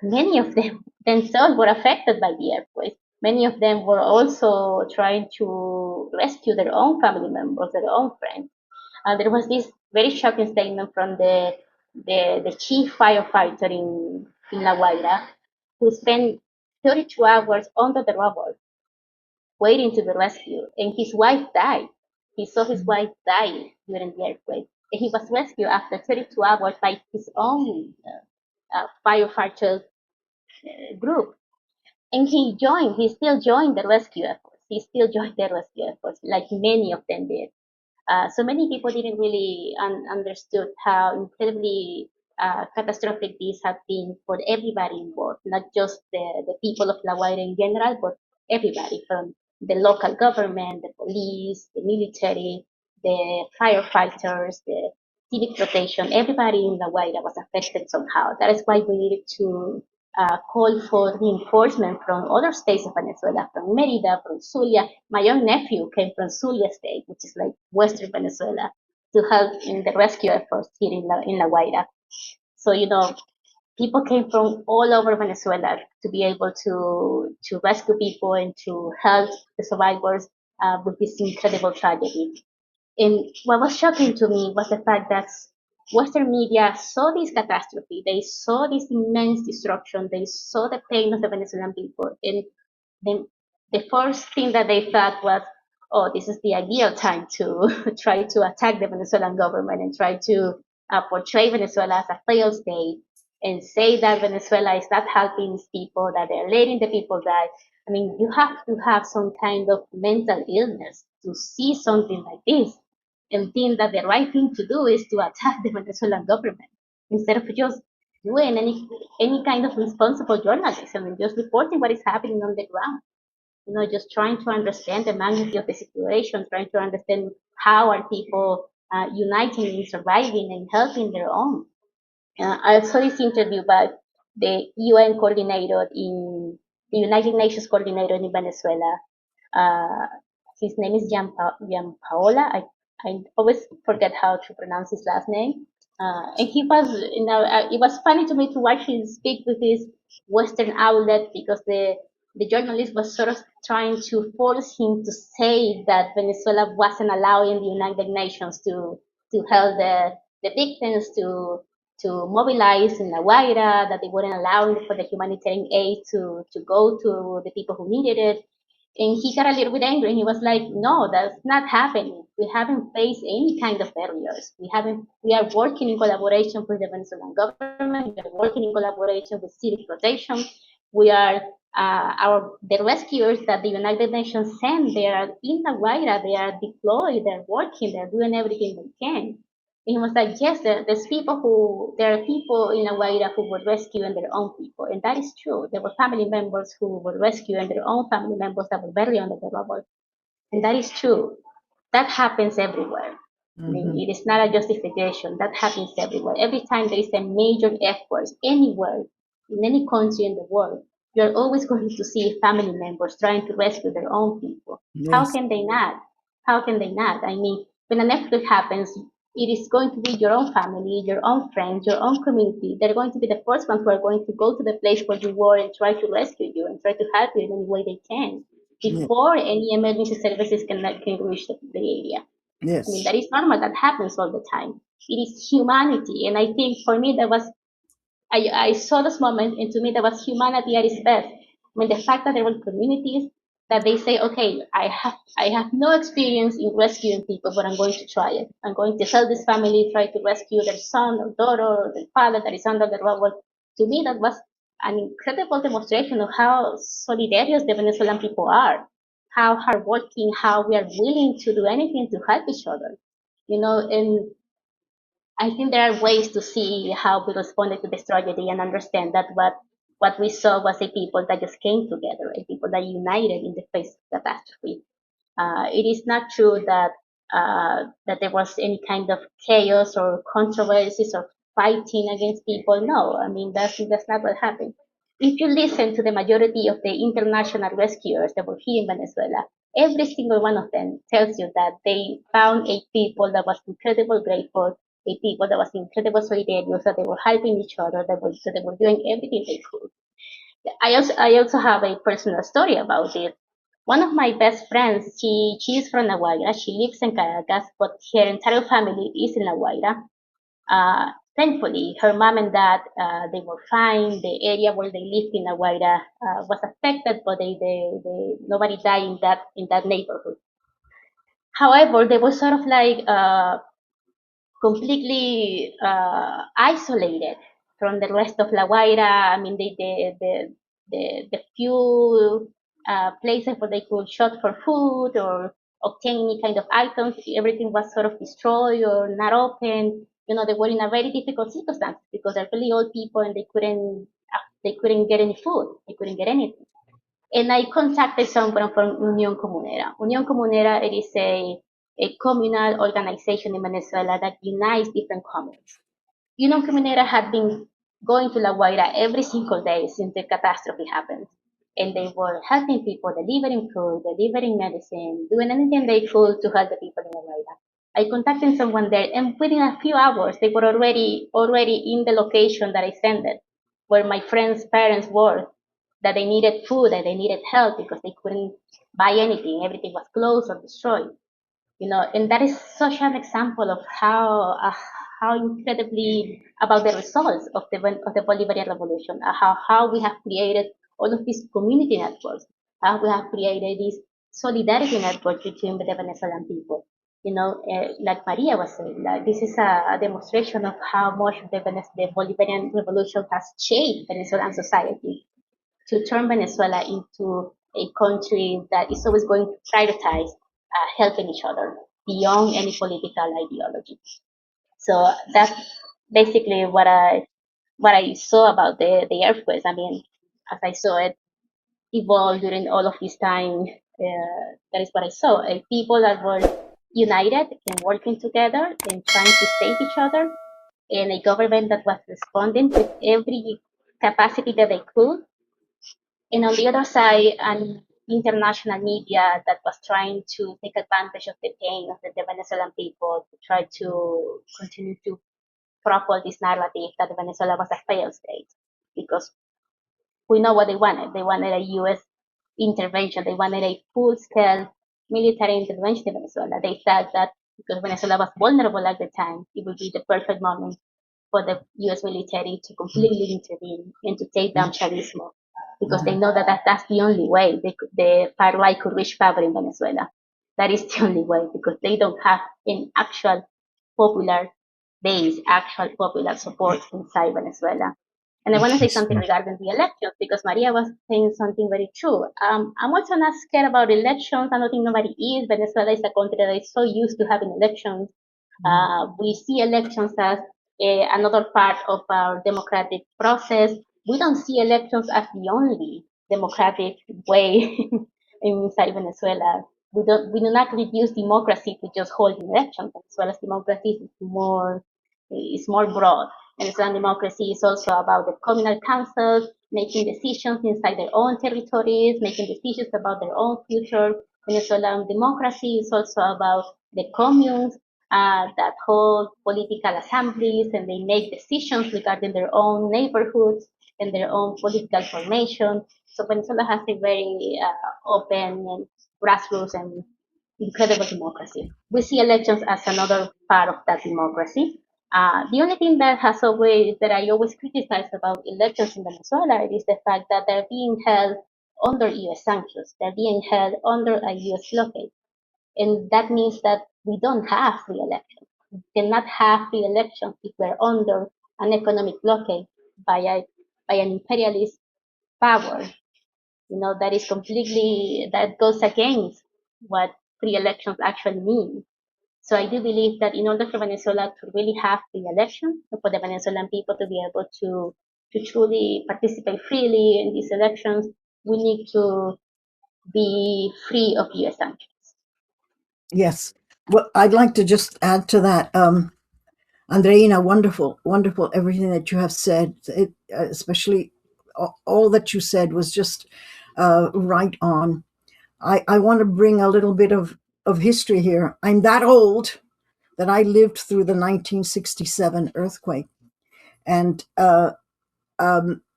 Many of them themselves were affected by the earthquake. Many of them were also trying to rescue their own family members, their own friends. There was this very shocking statement from the chief firefighter in La Guaira, who spent 32 hours under the rubble waiting to be rescued, and his wife died. He saw his wife die during the earthquake, and he was rescued after 32 hours by his own firefighter group. And he still joined the rescue efforts. He still joined the rescue efforts, like many of them did. So many people didn't really understood how incredibly catastrophic this had been for everybody involved, not just the people of La Guaira in general, but everybody from the local government, the police, the military, the firefighters, the civic protection. Everybody in La Guaira was affected somehow. That is why we needed to call for reinforcement from other states of Venezuela, from Merida, from Zulia. My own nephew came from Zulia State, which is like Western Venezuela, to help in the rescue efforts here in La Guaira. So, people came from all over Venezuela to be able to rescue people and to help the survivors with this incredible tragedy. And what was shocking to me was the fact that Western media saw this catastrophe, they saw this immense destruction, they saw the pain of the Venezuelan people, and then the first thing that they thought was, oh, this is the ideal time to try to attack the Venezuelan government and try to portray Venezuela as a failed state and say that Venezuela is not helping these people, that they're letting the people die. I mean, you have to have some kind of mental illness to see something like this and think that the right thing to do is to attack the Venezuelan government instead of just doing any kind of responsible journalism and just reporting what is happening on the ground. just trying to understand the magnitude of the situation, trying to understand how are people uniting and surviving and helping their own. I saw this interview by the UN coordinator in the United Nations coordinator in Venezuela. Uh, his name is Paola. I always forget how to pronounce his last name. And he was, it was funny to me to watch him speak with his Western outlet because the journalist was sort of trying to force him to say that Venezuela wasn't allowing the United Nations to help the victims to mobilize in La Guaira, that they weren't allowing for the humanitarian aid to go to the people who needed it. And he got a little bit angry and he was like, no, that's not happening. We haven't faced any kind of barriers. We are working in collaboration with the Venezuelan government. We are working in collaboration with civil protection. We are, the rescuers that the United Nations send, they are in La Guaira, they are deployed, they're working, they're doing everything they can. And he was like, yes, there are people in La Guaira who were rescuing their own people. And that is true. There were family members who were rescuing their own family members that were buried under the rubble. And that is true. That happens everywhere. I mean, it is not a justification. That happens everywhere. Every time there is a major effort anywhere, in any country in the world, you're always going to see family members trying to rescue their own people. Yes. How can they not? How can they not? I mean, when an earthquake happens, it is going to be your own family, your own friends, your own community. They're going to be the first ones who are going to go to the place where you were and try to rescue you and try to help you in any way they can before any emergency services can reach the area. Yes. I mean, that is normal. That happens all the time. It is humanity. And I think for me, I saw this moment, and to me, that was humanity at its best. I mean, the fact that there were communities that they say, okay, I have no experience in rescuing people, but I'm going to try it. I'm going to help this family try to rescue their son or daughter or their father that is under the rubble. To me, that was an incredible demonstration of how solidarious the Venezuelan people are, how hardworking, how we are willing to do anything to help each other. And I think there are ways to see how we responded to this tragedy and understand that what we saw was a people that just came together, a people that united in the face of catastrophe. It is not true that there was any kind of chaos or controversies or fighting against people. No, I mean that's not what happened. If you listen to the majority of the international rescuers that were here in Venezuela, every single one of them tells you that they found a people that was incredibly grateful, a people that was incredibly solidarious, that they were helping each other, that they were doing everything they could. I also have a personal story about it. One of my best friends, she is from La Guaira. She lives in Caracas, but her entire family is in La Guaira. Thankfully, her mom and dad, they were fine. The area where they lived in La Guaira was affected, but nobody died in that neighborhood. However, they were sort of like completely isolated from the rest of La Guaira. I mean, the few places where they could shop for food or obtain any kind of items, everything was sort of destroyed or not open. They were in a very difficult circumstance because they're really old people and they couldn't get any food. They couldn't get anything. And I contacted someone from Unión Comunera. Unión Comunera, it is a communal organization in Venezuela that unites different communes. Unión Comunera had been going to La Guaira every single day since the catastrophe happened. And they were helping people, delivering food, delivering medicine, doing anything they could to help the people in La Guaira. I contacted someone there, and within a few hours, they were already in the location that I sent it, where my friend's parents were, that they needed food, that they needed help because they couldn't buy anything. Everything was closed or destroyed. And that is such an example of how incredibly about the results of the Bolivarian Revolution, how we have created all of these community networks, how we have created this solidarity network between the Venezuelan people. Like Maria was saying, like, this is a demonstration of how much the Bolivarian Revolution has shaped Venezuelan society to turn Venezuela into a country that is always going to prioritize helping each other beyond any political ideology. So that's basically what I saw about the earthquakes. I mean, as I saw it, evolved during all of this time. That is what I saw. People that were united and working together and trying to save each other, and a government that was responding with every capacity that they could. And on the other side, an international media that was trying to take advantage of the pain of the Venezuelan people to try to continue to propel this narrative that Venezuela was a failed state. Because we know what they wanted. They wanted a U.S. intervention. They wanted a full-scale military intervention in Venezuela. They thought that because Venezuela was vulnerable at the time, it would be the perfect moment for the U.S. military to completely intervene and to take down Chavismo, because they know that, that's the only way the far-right could reach power in Venezuela. That is the only way, because they don't have an actual popular base, actual popular support inside Venezuela. And I want to say something regarding the elections, because Maria was saying something very true. I'm also not scared about elections. I don't think nobody is. Venezuela is a country that is so used to having elections. We see elections as another part of our democratic process. We don't see elections as the only democratic way inside Venezuela. We do not reduce democracy to just holding elections. Venezuela's democracy is more broad. Venezuelan democracy is also about the communal councils making decisions inside their own territories, making decisions about their own future. Venezuelan democracy is also about the communes that hold political assemblies, and they make decisions regarding their own neighborhoods and their own political formation. So Venezuela has a very open and grassroots and incredible democracy. We see elections as another part of that democracy. The only thing that I always criticize about elections in Venezuela is the fact that they're being held under U.S. sanctions. They're being held under a U.S. blockade. And that means that we don't have free elections. We cannot have free elections if we're under an economic blockade by an imperialist power. That goes against what free elections actually mean. So I do believe that in order for Venezuela to really have free elections, for the Venezuelan people to be able to truly participate freely in these elections, we need to be free of U.S. sanctions. Yes. Well, I'd like to just add to that. Andreina, wonderful, wonderful, everything that you have said, especially all that you said was just right on. I want to bring a little bit of history here. I'm that old that I lived through the 1967 earthquake. And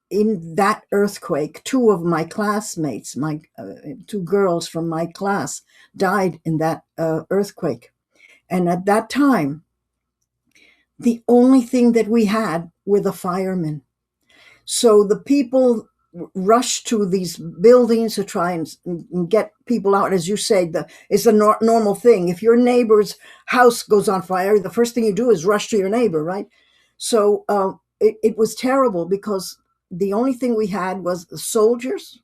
in that earthquake, two of my classmates, two girls from my class, died in that earthquake. And at that time, the only thing that we had were the firemen. So the people rushed to these buildings to try and get people out. As you say, it's a normal thing. If your neighbor's house goes on fire, the first thing you do is rush to your neighbor, right? So it was terrible, because the only thing we had was the soldiers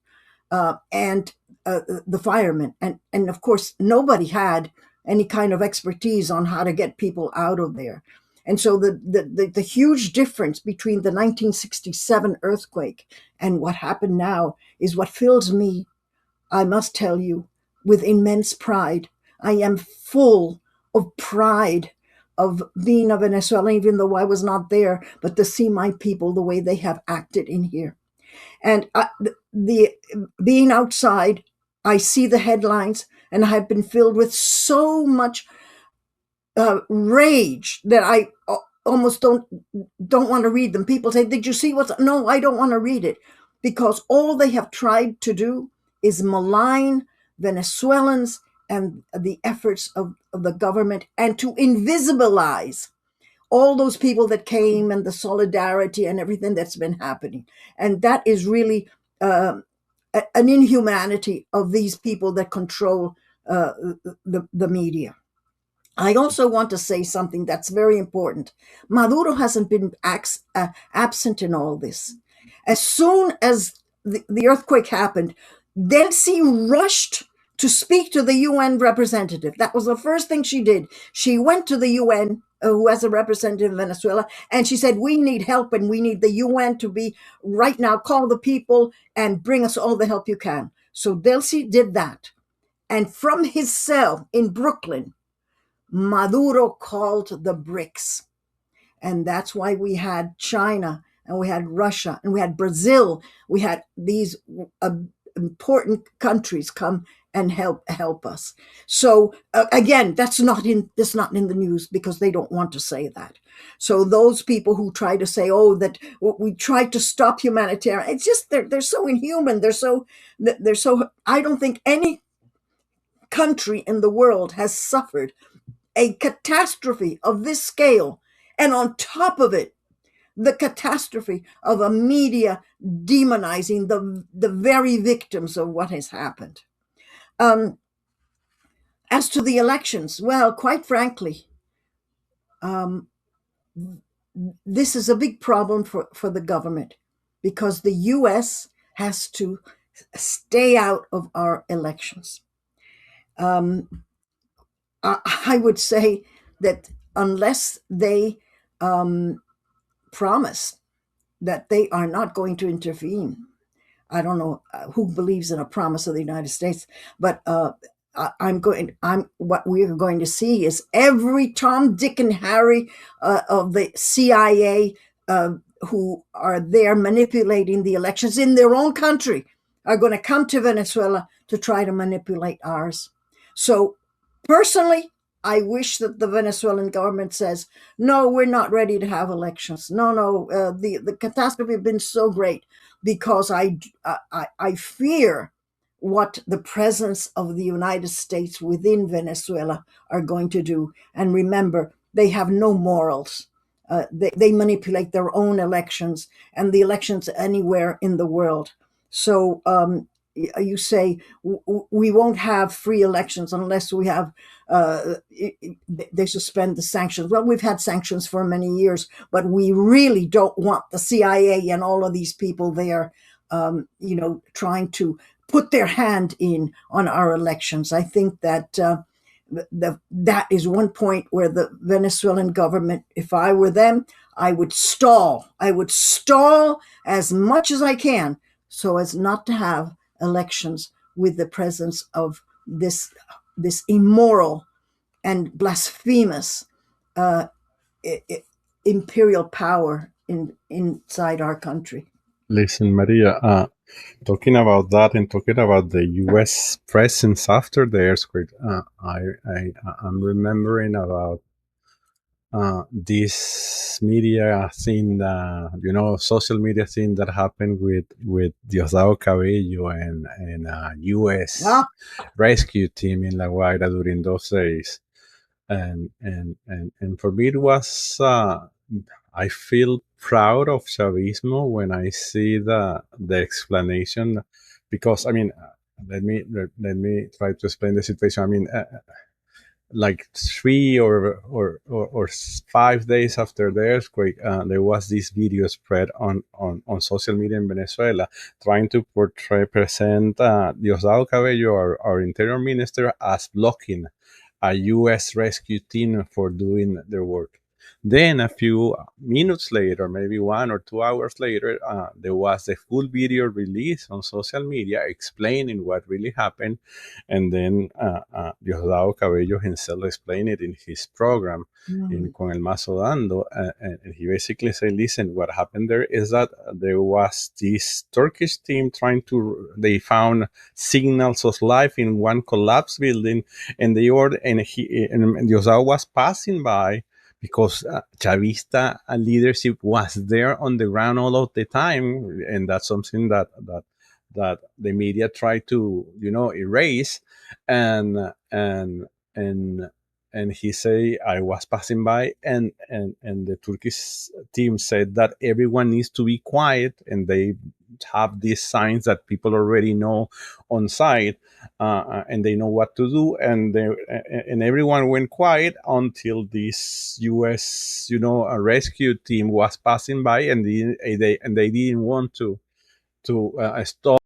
and the firemen. And of course, nobody had any kind of expertise on how to get people out of there. And so the huge difference between the 1967 earthquake and what happened now is what fills me, I must tell you, with immense pride. I am full of pride of being a Venezuelan, even though I was not there, but to see my people the way they have acted in here. And being outside, I see the headlines, and I have been filled with so much rage that I almost don't want to read them. People say, "Did you see what's?" No, I don't want to read it, because all they have tried to do is malign Venezuelans and the efforts of the government, and to invisibilize all those people that came and the solidarity and everything that's been happening. And that is really an inhumanity of these people that control the media. I also want to say something that's very important. Maduro hasn't been absent in all this. As soon as the earthquake happened, Delcy rushed to speak to the UN representative. That was the first thing she did. She went to the UN who has a representative in Venezuela, and she said, we need help and we need the UN to be right now, call the people and bring us all the help you can. So Delcy did that. And from his cell in Brooklyn, Maduro called the BRICS. And that's why we had China and we had Russia and we had Brazil. We had these important countries come and help us. So again, that's not in the news because they don't want to say that. So those people who try to say, oh, that we tried to stop humanitarian, it's just they're so inhuman. They're so I don't think any country in the world has suffered a catastrophe of this scale, and on top of it, the catastrophe of a media demonizing the very victims of what has happened. As to the elections, well, quite frankly, this is a big problem for the government because the US has to stay out of our elections. I would say that unless they promise that they are not going to intervene, I don't know who believes in a promise of the United States, but what we're going to see is every Tom, Dick, and Harry of the CIA who are there manipulating the elections in their own country are going to come to Venezuela to try to manipulate ours. So personally, I wish that the Venezuelan government says, no, we're not ready to have elections. No, the catastrophe has been so great, because I fear what the presence of the United States within Venezuela are going to do. And remember, they have no morals. They manipulate their own elections and the elections anywhere in the world. So you say we won't have free elections unless we have they suspend the sanctions. Well, we've had sanctions for many years, but we really don't want the CIA and all of these people there trying to put their hand in on our elections. I think that that is one point where the Venezuelan government, if I were them, I would stall as much as I can so as not to have elections with the presence of this immoral and blasphemous imperial power inside our country. Listen, Maria, talking about that and talking about the U.S. presence after the earthquake, I'm remembering about this media thing, social media thing that happened with Diosdado Cabello and U.S. rescue team in La Guaira during those days, and for me it was I feel proud of Chavismo when I see the explanation, because let me try to explain the situation. Like 3 or 5 days after the earthquake, there was this video spread on social media in Venezuela trying to present Diosdado Cabello, our interior minister, as blocking a U.S. rescue team for doing their work. Then a few minutes later, maybe 1 or 2 hours later, there was the full video released on social media explaining what really happened. And then Diosdado Cabello himself explained it in his program, in Con el Mazo Dando. And he basically said, listen, what happened there is that there was this Turkish team they found signals of life in one collapsed building, and Diosdado was passing by, because Chavista leadership was there on the ground all of the time, and that's something that the media tried to erase, and he say, I was passing by, and the Turkish team said that everyone needs to be quiet, and they have these signs that people already know on site, and they know what to do, and everyone went quiet until this U.S. a rescue team was passing by, and they didn't want to stop.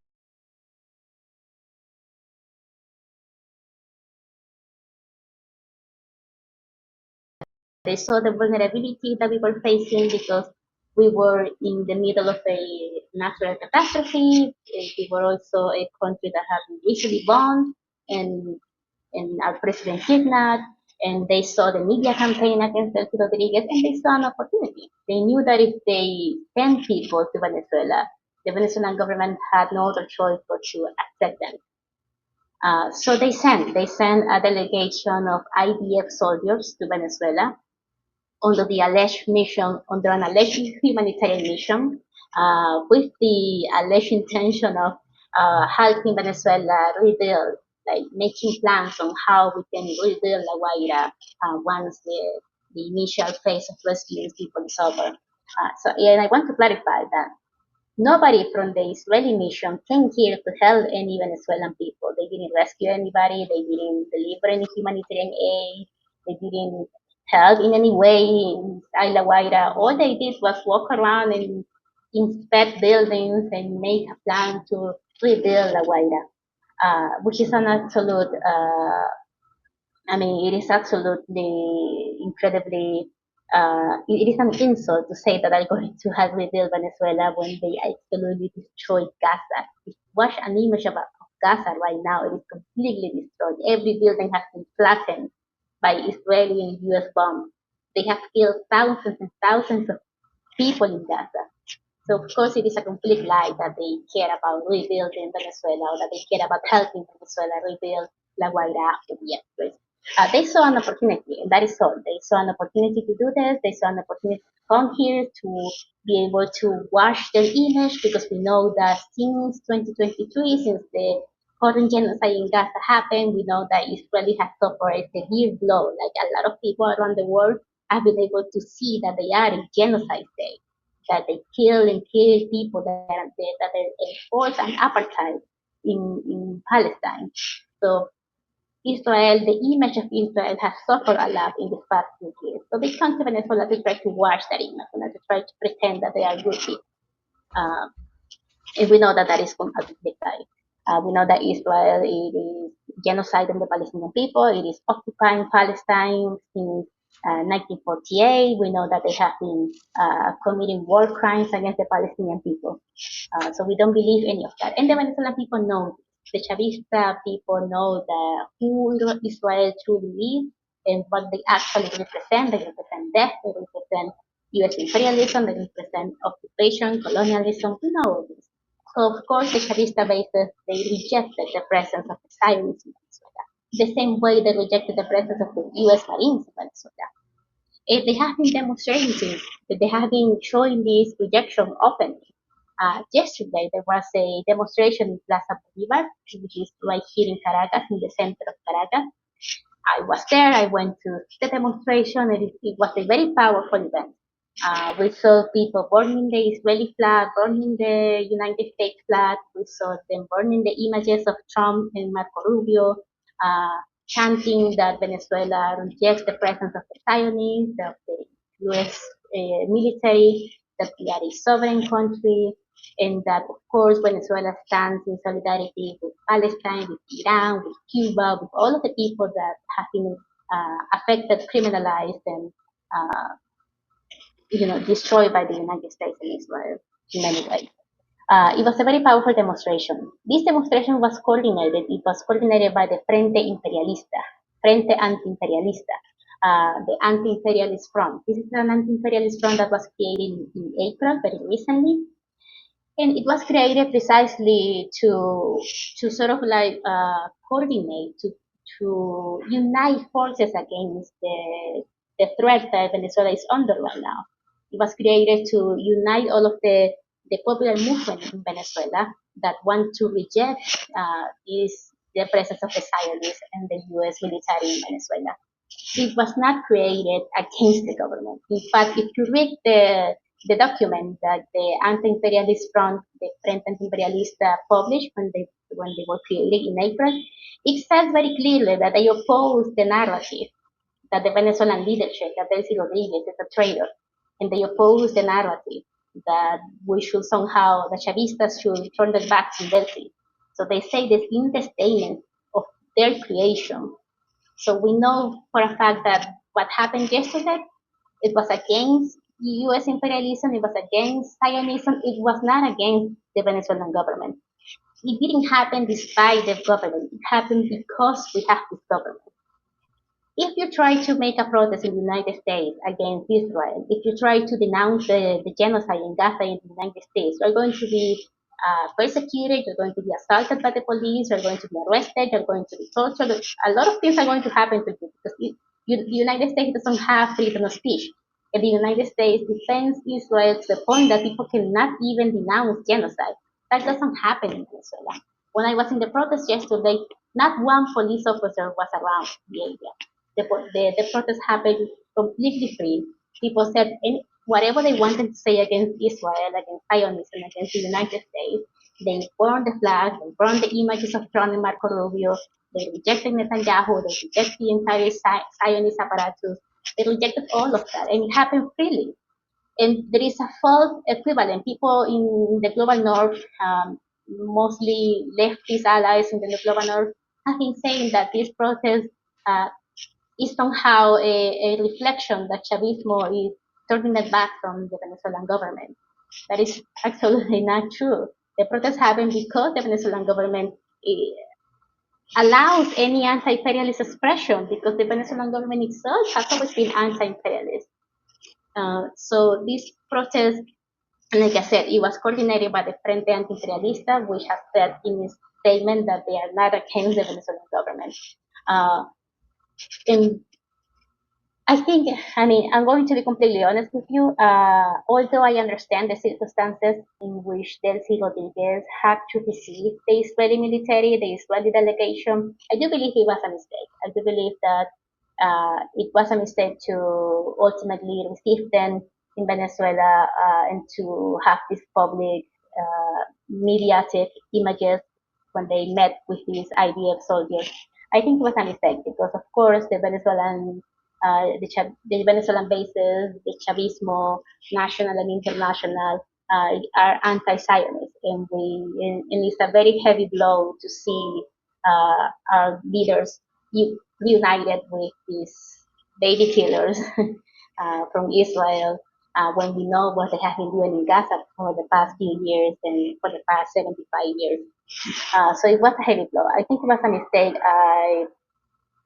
They saw the vulnerability that we were facing because we were in the middle of a natural catastrophe. We were also a country that had been recently bombed and our president kidnapped. And they saw the media campaign against Delcy Rodríguez, and they saw an opportunity. They knew that if they sent people to Venezuela, the Venezuelan government had no other choice but to accept them. So they sent a delegation of IDF soldiers to Venezuela under an alleged humanitarian mission, with the alleged intention of helping Venezuela rebuild, like making plans on how we can rebuild La Guaira once the initial phase of rescuing people is over. And I want to clarify that nobody from the Israeli mission came here to help any Venezuelan people. They didn't rescue anybody. They didn't deliver any humanitarian aid. They didn't help in any way in La Guaira. All they did was walk around and inspect buildings and make a plan to rebuild La Guaira, which is an absolute, it is absolutely incredibly, it is an insult to say that they're going to help rebuild Venezuela when they absolutely destroyed Gaza. If you watch an image of Gaza right now, it is completely destroyed. Every building has been flattened by Israeli and US bombs. They have killed thousands and thousands of people in Gaza. So of course it is a complete lie that they care about rebuilding Venezuela or that they care about helping Venezuela rebuild La Guaira after the earthquake. They saw an opportunity, and that is all. They saw an opportunity to do this. They saw an opportunity to come here to be able to wash their image, because we know that since 2023, since the current genocide in Gaza happened, we know that Israel has suffered a severe blow. Like a lot of people around the world have been able to see that they are in genocide state, that they kill people that enforce an apartheid in Palestine. So Israel, the image of Israel has suffered a lot in the past few years. So they come to Venezuela to try to wash that image and to try to pretend that they are good people. And we know that that is completely lie. We know that Israel is genociding the Palestinian people. It is occupying Palestine since 1948. We know that they have been committing war crimes against the Palestinian people. So we don't believe any of that. And the Venezuelan people know, the Chavista people know that who Israel truly is and what they actually represent. They represent death, they represent US imperialism, they represent occupation, colonialism. We know this. So of course the Chavista bases, they rejected the presence of the Zionists in Venezuela. The same way they rejected the presence of the US Marines in Venezuela. They have been demonstrating that they have been showing this rejection openly. Yesterday there was a demonstration in Plaza Bolivar, which is right here in Caracas, in the center of Caracas. I was there, I went to the demonstration, and it was a very powerful event. We saw people burning the Israeli flag, burning the United States flag. We saw them burning the images of Trump and Marco Rubio, chanting that Venezuela rejects the presence of the Zionists, of the U.S. Military, that we are a sovereign country, and that, of course, Venezuela stands in solidarity with Palestine, with Iran, with Cuba, with all of the people that have been affected, criminalized, and destroyed by the United States and Israel in many ways. It was a very powerful demonstration. This demonstration was coordinated. It was coordinated by the Frente Imperialista, Frente Anti-Imperialista, the Anti-Imperialist Front. This is an Anti-Imperialist Front that was created in April, very recently. And it was created precisely to sort of like coordinate, to unite forces against the threat that Venezuela is under right now. It was created to unite all of the popular movement in Venezuela that want to reject the presence of the Zionists and the U.S. military in Venezuela. It was not created against the government. In fact, if you read the document that the Anti-Imperialist Front, the Frente Anti-Imperialista, published when they were created in April, it says very clearly that they oppose the narrative that the Venezuelan leadership, that Delcy Rodríguez is a traitor, and they oppose the narrative that we should somehow, the Chavistas should turn their backs on Delcy. So they say this in the statement of their creation. So we know for a fact that what happened yesterday It was against U.S. imperialism. It was against Zionism. It was not against the Venezuelan government. It didn't happen despite the government. It happened because we have this government. If you try to make a protest in the United States against Israel, if you try to denounce the genocide in Gaza in the United States, you're going to be persecuted, you're going to be assaulted by the police, you're going to be arrested, you're going to be tortured. A lot of things are going to happen to you because the United States doesn't have freedom of speech. And the United States defends Israel to the point that people cannot even denounce genocide. That doesn't happen in Venezuela. When I was in the protest yesterday, not one police officer was around the area. The protest happened completely free. People said whatever they wanted to say against Israel, against Zionism, against the United States. They burned the flag, they burned the images of Trump and Marco Rubio, they rejected Netanyahu, they rejected the entire Zionist apparatus, they rejected all of that, and it happened freely. And there is a false equivalent. People in the global north, mostly leftist allies in the global north, have been saying that this protest is somehow a reflection that Chavismo is turning it back from the Venezuelan government. That is absolutely not true. The protests happen because the Venezuelan government allows any anti-imperialist expression because the Venezuelan government itself has always been anti-imperialist. So this protest, like I said, it was coordinated by the Frente Anti-Imperialista, which has said in its statement that they are not against the Venezuelan government. And I'm going to be completely honest with you. Although I understand the circumstances in which Delcy Rodríguez had to receive the Israeli military, the Israeli delegation, I do believe it was a mistake. I do believe that it was a mistake to ultimately receive them in Venezuela and to have these public mediatic images when they met with these IDF soldiers. I think it was a mistake because, of course, the Venezuelan bases, the Chavismo, national and international, are anti-Zionist, and it's a very heavy blow to see our leaders reunited with these baby killers from Israel when we know what they have been doing in Gaza for the past few years and for the past 75 years. So it was a heavy blow. I think it was a mistake.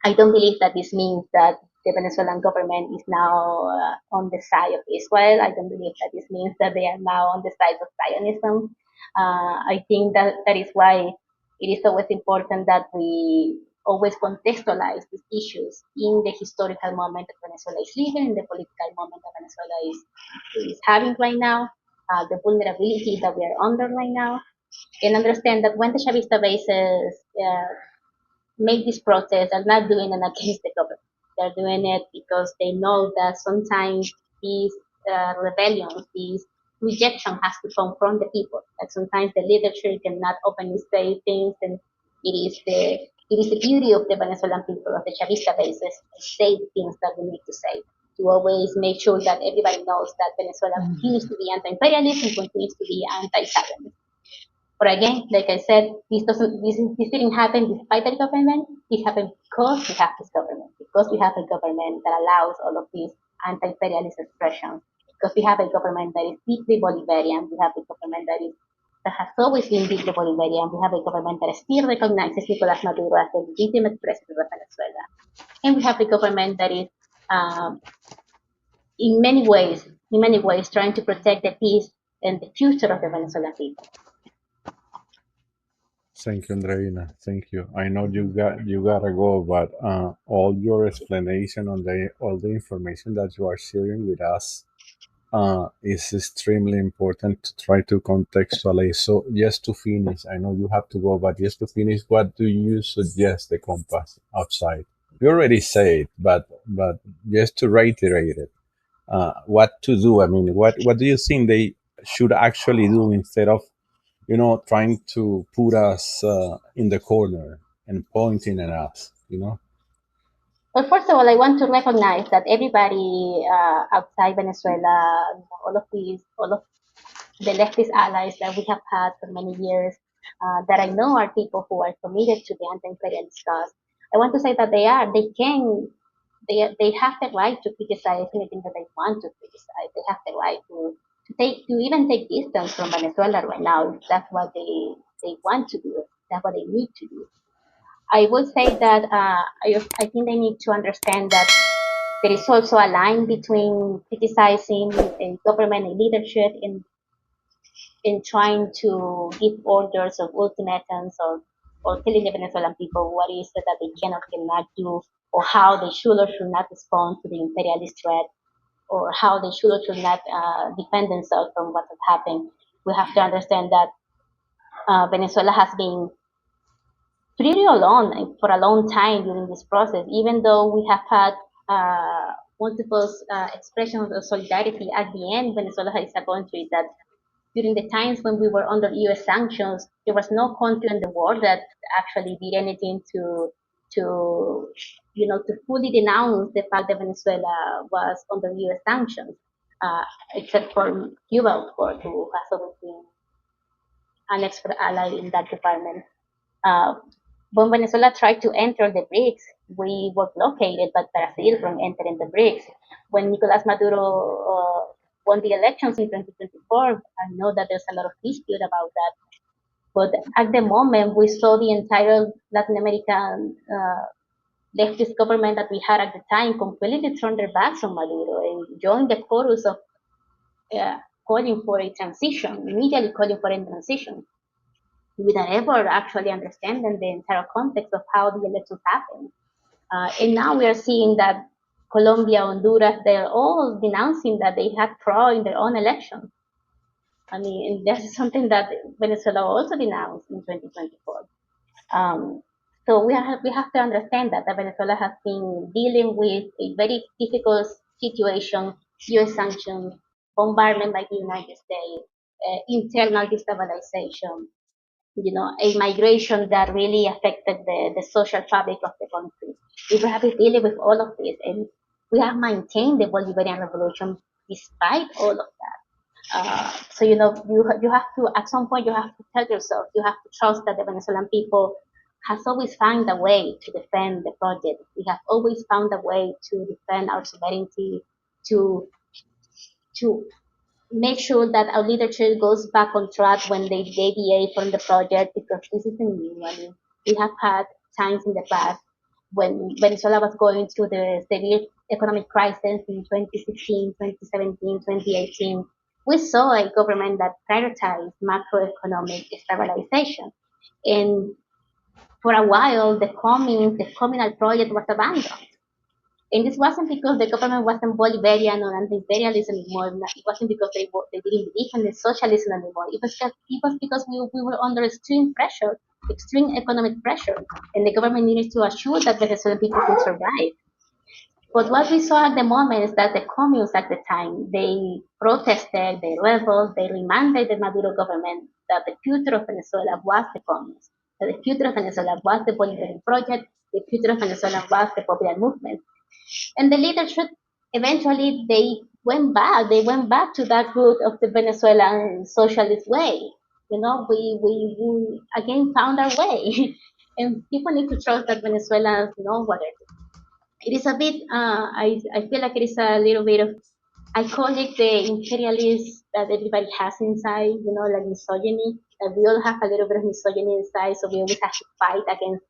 I don't believe that this means that the Venezuelan government is now on the side of Israel. I don't believe that this means that they are now on the side of Zionism. I think that is why it is always important that we always contextualize these issues in the historical moment that Venezuela is living, in the political moment that Venezuela is having right now, the vulnerability that we are under right now, and understand that when the Chavista bases make this protest are not doing it against the government. They're doing it because they know that sometimes these rebellions, these rejection has to come from the people. That sometimes the leadership cannot openly say things, and it is the beauty of the Venezuelan people, of the Chavista bases, to say things that we need to say. To always make sure that everybody knows that Venezuela continues to be anti-imperialist and continues to be anti-Zionist. But again, like I said, this didn't happen despite the government. This happened because we have this government, because we have a government that allows all of these anti-imperialist expressions, because we have a government that is deeply Bolivarian. We have a government that has always been deeply Bolivarian. We have a government that still recognizes Nicolás Maduro as the legitimate president of Venezuela, and we have a government that is in many ways, trying to protect the peace and the future of the Venezuelan people. Thank you, Andreina. Thank you. I know you gotta go, but all your explanation on all the information that you are sharing with us is extremely important to try to contextualize. So, just to finish, I know you have to go, but just to finish, what do you suggest the compass outside? You already said, but just to reiterate it, what to do? I mean, what do you think they should actually do instead of trying to put us in the corner and pointing at us, Well, first of all, I want to recognize that everybody outside Venezuela, all of the leftist allies that we have had for many years, that I know are people who are committed to the anti-imperialist cause. I want to say that they can they have the right to criticize anything that they want to criticize. They have the right to even take distance from Venezuela right now. If that's what they want to do. That's what they need to do. I would say that I think they need to understand that there is also a line between criticizing a government and leadership in trying to give orders or ultimatums or telling the Venezuelan people what is it that they can or cannot do, or how they should or should not respond to the imperialist threat, or how they should or should not defend themselves from what has happened. We have to understand that Venezuela has been pretty alone for a long time during this process, even though we have had multiple expressions of solidarity. At the end, Venezuela is a country that during the times when we were under U.S. sanctions, there was no country in the world that actually did anything to fully denounce the fact that Venezuela was under U.S. sanctions, except for Cuba, of course, who has always been an expert ally in that department. Uh, when Venezuela tried to enter the BRICS, we were blockaded by Brazil from entering the BRICS. When Nicolás Maduro won the elections in 2024, I know that there's a lot of dispute about that. But at the moment, we saw the entire Latin American leftist government that we had at the time completely turn their backs on Maduro and join the chorus of calling for a transition, immediately calling for a transition, without ever actually understanding the entire context of how the elections happened. And now we are seeing that Colombia, Honduras, they're all denouncing that they had fraud in their own elections. I mean, that's something that Venezuela also denounced in 2024. So we have to understand that Venezuela has been dealing with a very difficult situation, U.S. sanctions, bombardment by the United States, internal destabilization, a migration that really affected the social fabric of the country. We have been dealing with all of this, and we have maintained the Bolivarian revolution despite all of that. So you have to, at some point you have to tell yourself, you have to trust that the Venezuelan people has always found a way to defend the project. We have always found a way to defend our sovereignty, to make sure that our leadership goes back on track when they deviate from the project, because this isn't new. I mean, we have had times in the past when Venezuela was going through the severe economic crisis in 2016, 2017, 2018. We saw a government that prioritized macroeconomic stabilization. And for a while, the communal project was abandoned. And this wasn't because the government wasn't Bolivarian or anti-imperialist anymore. It wasn't because they didn't believe in the socialism anymore. It was because we were under extreme pressure, extreme economic pressure, and the government needed to assure that Venezuelan people could survive. But what we saw at the moment is that the communes at the time, they protested, they rebelled, they reminded the Maduro government that the future of Venezuela was the communes, that the future of Venezuela was the Bolivarian project, the future of Venezuela was the popular movement. And the leadership eventually they went back to that root of the Venezuelan socialist way. We again found our way. And people need to trust that Venezuelans know what they're doing. It is a bit I feel like it is a little bit of, I call it the imperialist that everybody has inside, like misogyny. We all have a little bit of misogyny inside, so we always have to fight against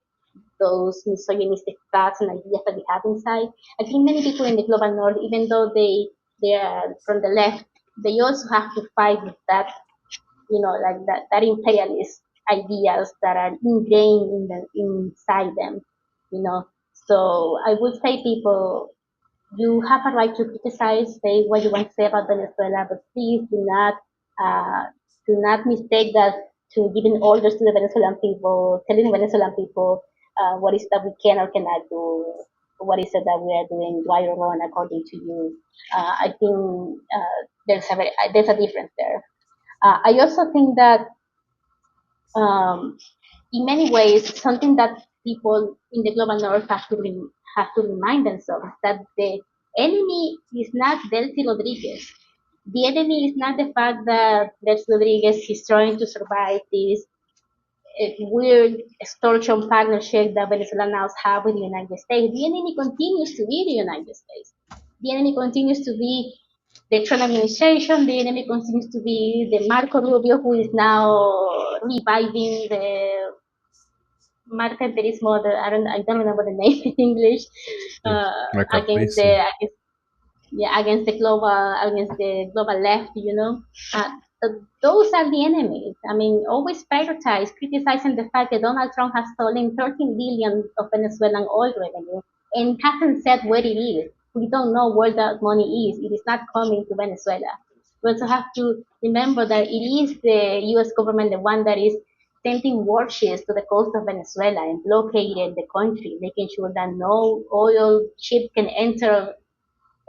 those misogynistic thoughts and ideas that we have inside. I think many people in the global north, even though they are from the left, they also have to fight with that, like that imperialist ideas that are ingrained inside them, you know. So I would say people, you have a right to criticize, say what you want to say about Venezuela, but please uh, do not mistake that to giving orders to the Venezuelan people, telling the Venezuelan people what is that we can or cannot do, what is it that we are doing right or wrong according to you. I think there's a difference there. I also think that um, in many ways, something that people in the global north have to remind themselves that the enemy is not Delcy Rodríguez. The enemy is not the fact that Delcy Rodríguez is trying to survive this weird extortion partnership that Venezuelans have with the United States. The enemy continues to be the United States. The enemy continues to be the Trump administration. The enemy continues to be the Marco Rubio, who is now reviving the mercantilismo. I don't remember the name in English. Against the against the global left. Those are the enemies. I mean, always prioritize criticizing the fact that Donald Trump has stolen 13 billion of Venezuelan oil revenue and hasn't said where it is. We don't know where that money is. It is not coming to Venezuela. We also have to remember that it is the U.S. government, the one that is sending warships to the coast of Venezuela and blockading the country, making sure that no oil ship can enter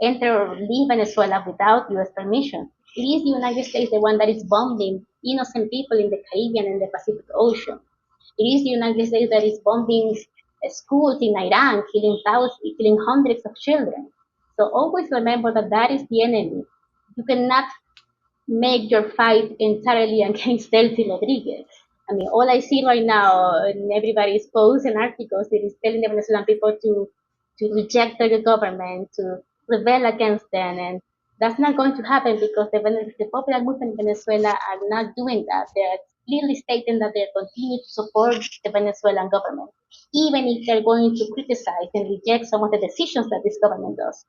or leave Venezuela without U.S. permission. It is the United States the one that is bombing innocent people in the Caribbean and the Pacific Ocean. It is the United States that is bombing schools in Iran, killing hundreds of children. So always remember that that is the enemy. You cannot make your fight entirely against Delcy Rodríguez. I mean, all I see right now, and everybody's posts and articles, it is telling the Venezuelan people to reject the government, to rebel against them, and that's not going to happen because the popular movement in Venezuela are not doing that. They are clearly stating that they continue to support the Venezuelan government, even if they're going to criticize and reject some of the decisions that this government does.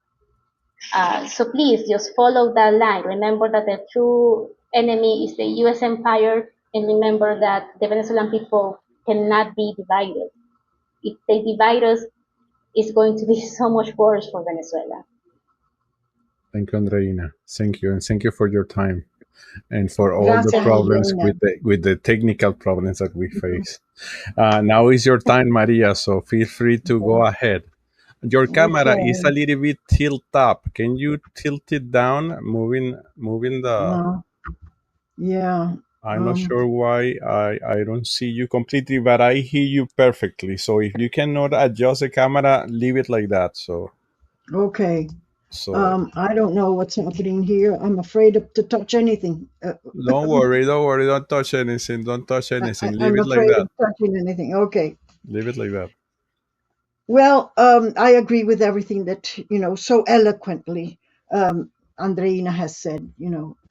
So please just follow that line. Remember that the true enemy is the U.S. empire, and remember that the Venezuelan people cannot be divided. If they divide us, it's going to be so much worse for Venezuela. Thank you, Andreina. Thank you, and thank you for your time and for all the problems with the technical problems that we face. Now is your time, Maria, so feel free to go ahead. Your camera is a little bit tilt up. Can you tilt it down, moving the... Yeah. I'm not sure why I don't see you completely, but I hear you perfectly. So if you cannot adjust the camera, leave it like that. So okay. So I don't know what's happening here. I'm afraid to touch anything. Don't worry. Don't touch anything. Don't touch anything. Leave it like afraid that. of touching anything. Okay. Leave it like that. Well, I agree with everything that, so eloquently Andreina has said,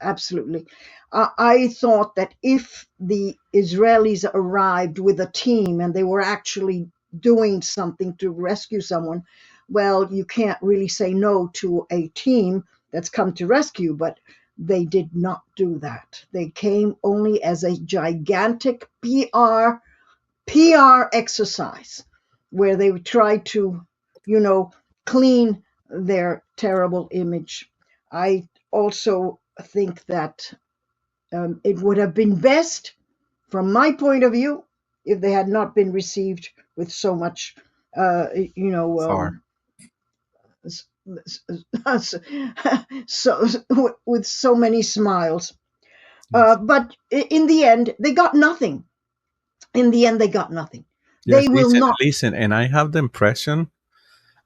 absolutely. I thought that if the Israelis arrived with a team and they were actually doing something to rescue someone, well, you can't really say no to a team that's come to rescue, but they did not do that. They came only as a gigantic PR exercise where they would try to, clean their terrible image. I also think that it would have been best, from my point of view, if they had not been received with so much, so with so many smiles. But in the end, they got nothing. Yes, They will not listen. And I have the impression,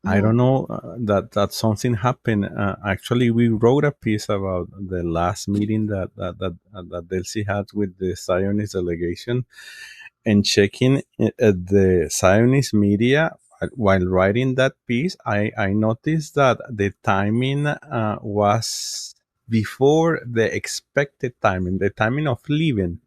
I don't know, that something happened. Actually, we wrote a piece about the last meeting that Delcy had with the Zionist delegation, and checking the Zionist media while writing that piece, I noticed that the timing was before the expected timing. The timing of leaving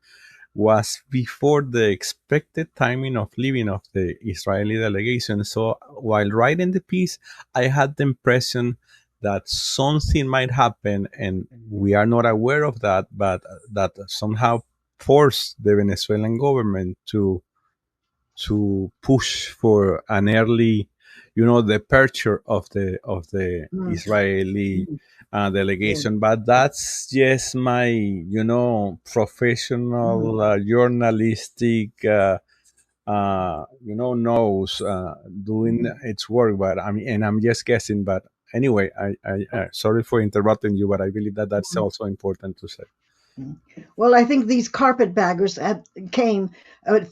was before the expected timing of leaving of the Israeli delegation. So while writing the piece, I had the impression that something might happen, and we are not aware of that, but that somehow forced the Venezuelan government to push for an early, departure of the Israeli delegation. But that's just my, professional journalistic, nose doing its work. But I'm just guessing. But anyway, I sorry for interrupting you, but I believe that that's also important to say. Well, I think these carpetbaggers came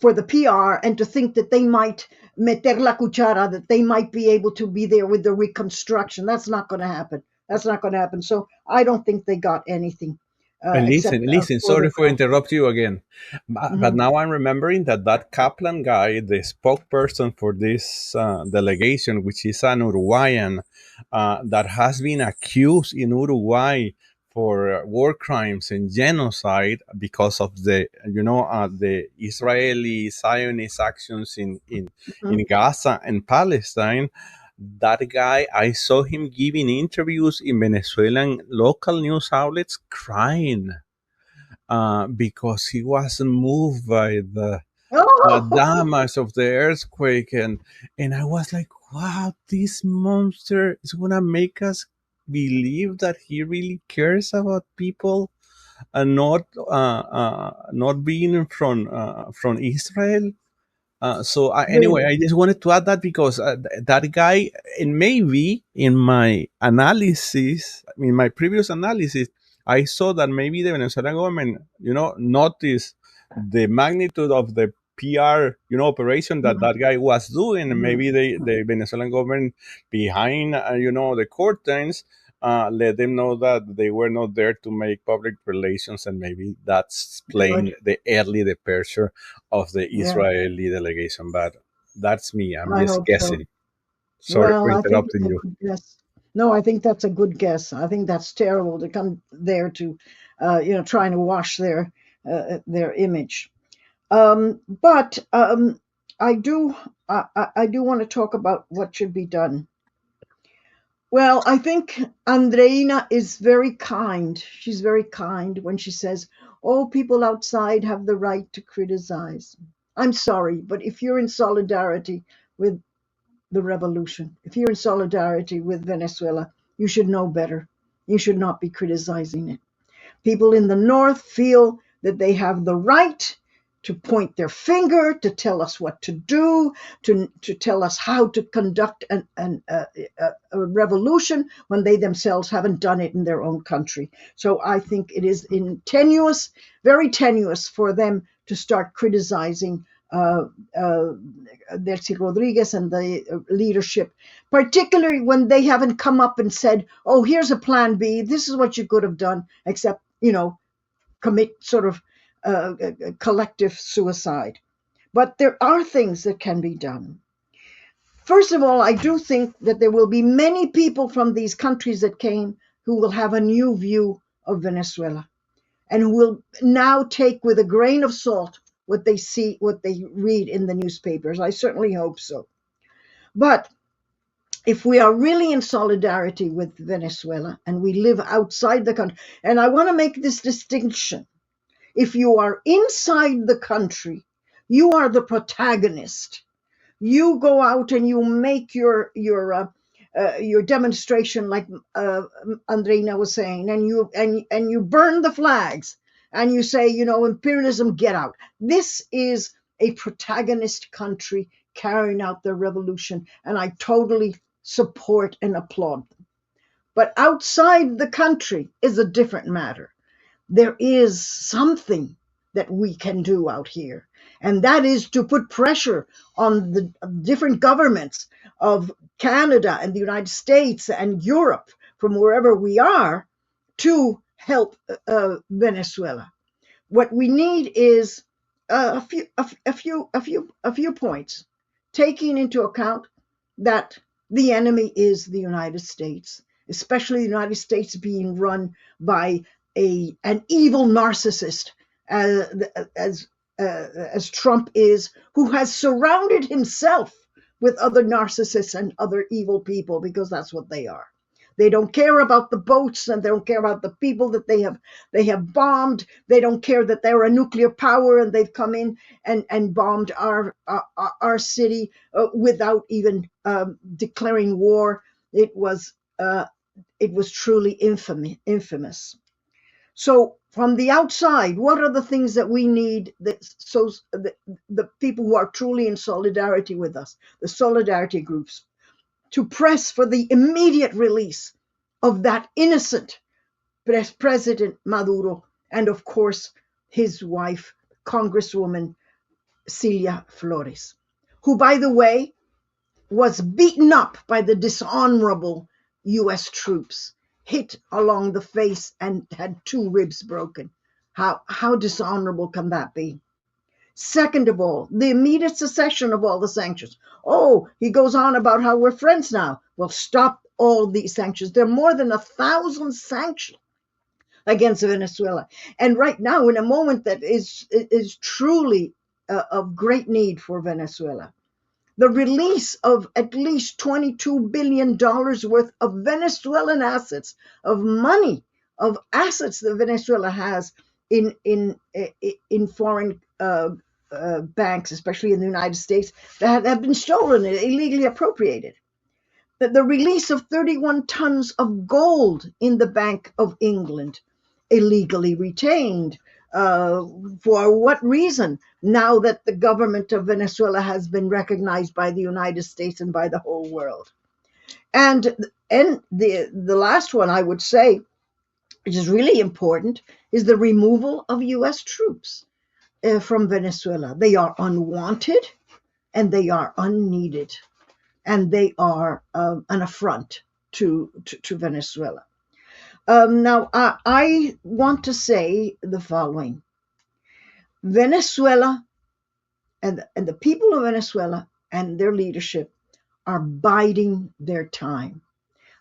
for the PR, and to think that they might meter la cuchara, that they might be able to be there with the reconstruction. That's not going to happen. So I don't think they got anything. Listen, except listen. for Sorry the for interrupt you again, but Mhm. now I'm remembering that Kaplan guy, the spokesperson for this delegation, which is an Uruguayan that has been accused in Uruguay for war crimes and genocide because of the Israeli Zionist actions in Gaza and Palestine. That guy, I saw him giving interviews in Venezuelan local news outlets crying because he wasn't moved by the Oh, damage of the earthquake. And I was like, wow, this monster is going to make us believe that he really cares about people and not being from Israel. Anyway, really? I just wanted to add that because that guy, and maybe in my analysis, in my previous analysis, I saw that maybe the Venezuelan government, noticed the magnitude of the PR, operation that Mhm. that guy was doing, and Mhm. maybe the Venezuelan government behind, the curtains, let them know that they were not there to make public relations, and maybe that's Good. playing the early departure of the Yeah, Israeli delegation. But that's me. I'm I just hope so. guessing. Sorry for Well, I think interrupting it's a you. good guess. No, I think that's a good guess. I think that's terrible to come there to, trying to wash their image. But I do I do want to talk about what should be done. Well, I think Andreina is very kind. She's very kind when she says, "Oh, people outside have the right to criticize." I'm sorry, but if you're in solidarity with the revolution, if you're in solidarity with Venezuela, you should know better. You should not be criticizing it. People in the North feel that they have the right to point their finger, to tell us what to do, to tell us how to conduct a revolution when they themselves haven't done it in their own country. So I think it is tenuous, very tenuous for them to start criticizing uh, uh, Delcy Rodríguez and the leadership, particularly when they haven't come up and said, "Oh, here's a plan B. This is what you could have done," except commit sort of collective suicide. But there are things that can be done. First of all, I do think that there will be many people from these countries that came who will have a new view of Venezuela and who will now take with a grain of salt what they see, what they read in the newspapers. I certainly hope so. But if we are really in solidarity with Venezuela and we live outside the country, and I want to make this distinction. If you are inside the country, you are the protagonist. You go out and you make your demonstration, like Andreina was saying, and you burn the flags, and you say, imperialism, get out. This is a protagonist country carrying out their revolution, and I totally support and applaud them. But outside the country is a different matter. There is something that we can do out here, and that is to put pressure on the different governments of Canada and the United States and Europe, from wherever we are, to help Venezuela. What we need is a few points, taking into account that the enemy is the United States, especially the United States being run by an evil narcissist as Trump is, who has surrounded himself with other narcissists and other evil people, because that's what they are. They don't care about the boats, and they don't care about the people that they have bombed. They don't care that they're a nuclear power and they've come in and bombed our city without even declaring war. It was truly infamous. So from the outside, what are the things that we need the people who are truly in solidarity with us, the solidarity groups, to press for the immediate release of that innocent President Maduro, and of course his wife, Congresswoman Celia Flores, who, by the way, was beaten up by the dishonorable US troops. hit along the face and had 2 ribs broken. How dishonorable can that be? Second of all, the immediate cessation of all the sanctions. Oh, he goes on about how we're friends now. Well, stop all these sanctions. There are more than 1,000 sanctions against Venezuela. And right now, in a moment that is truly of great need for Venezuela, the release of at least $22 billion worth of Venezuelan assets, of money, of assets that Venezuela has in foreign banks, especially in the United States, that have been stolen and illegally appropriated. The release of 31 tons of gold in the Bank of England, illegally retained. For what reason? Now that the government of Venezuela has been recognized by the United States and by the whole world. And the last one I would say, which is really important, is the removal of U.S. troops from Venezuela. They are unwanted and they are unneeded, and they are an affront to Venezuela. Now, I want to say the following. Venezuela and the people of Venezuela and their leadership are biding their time.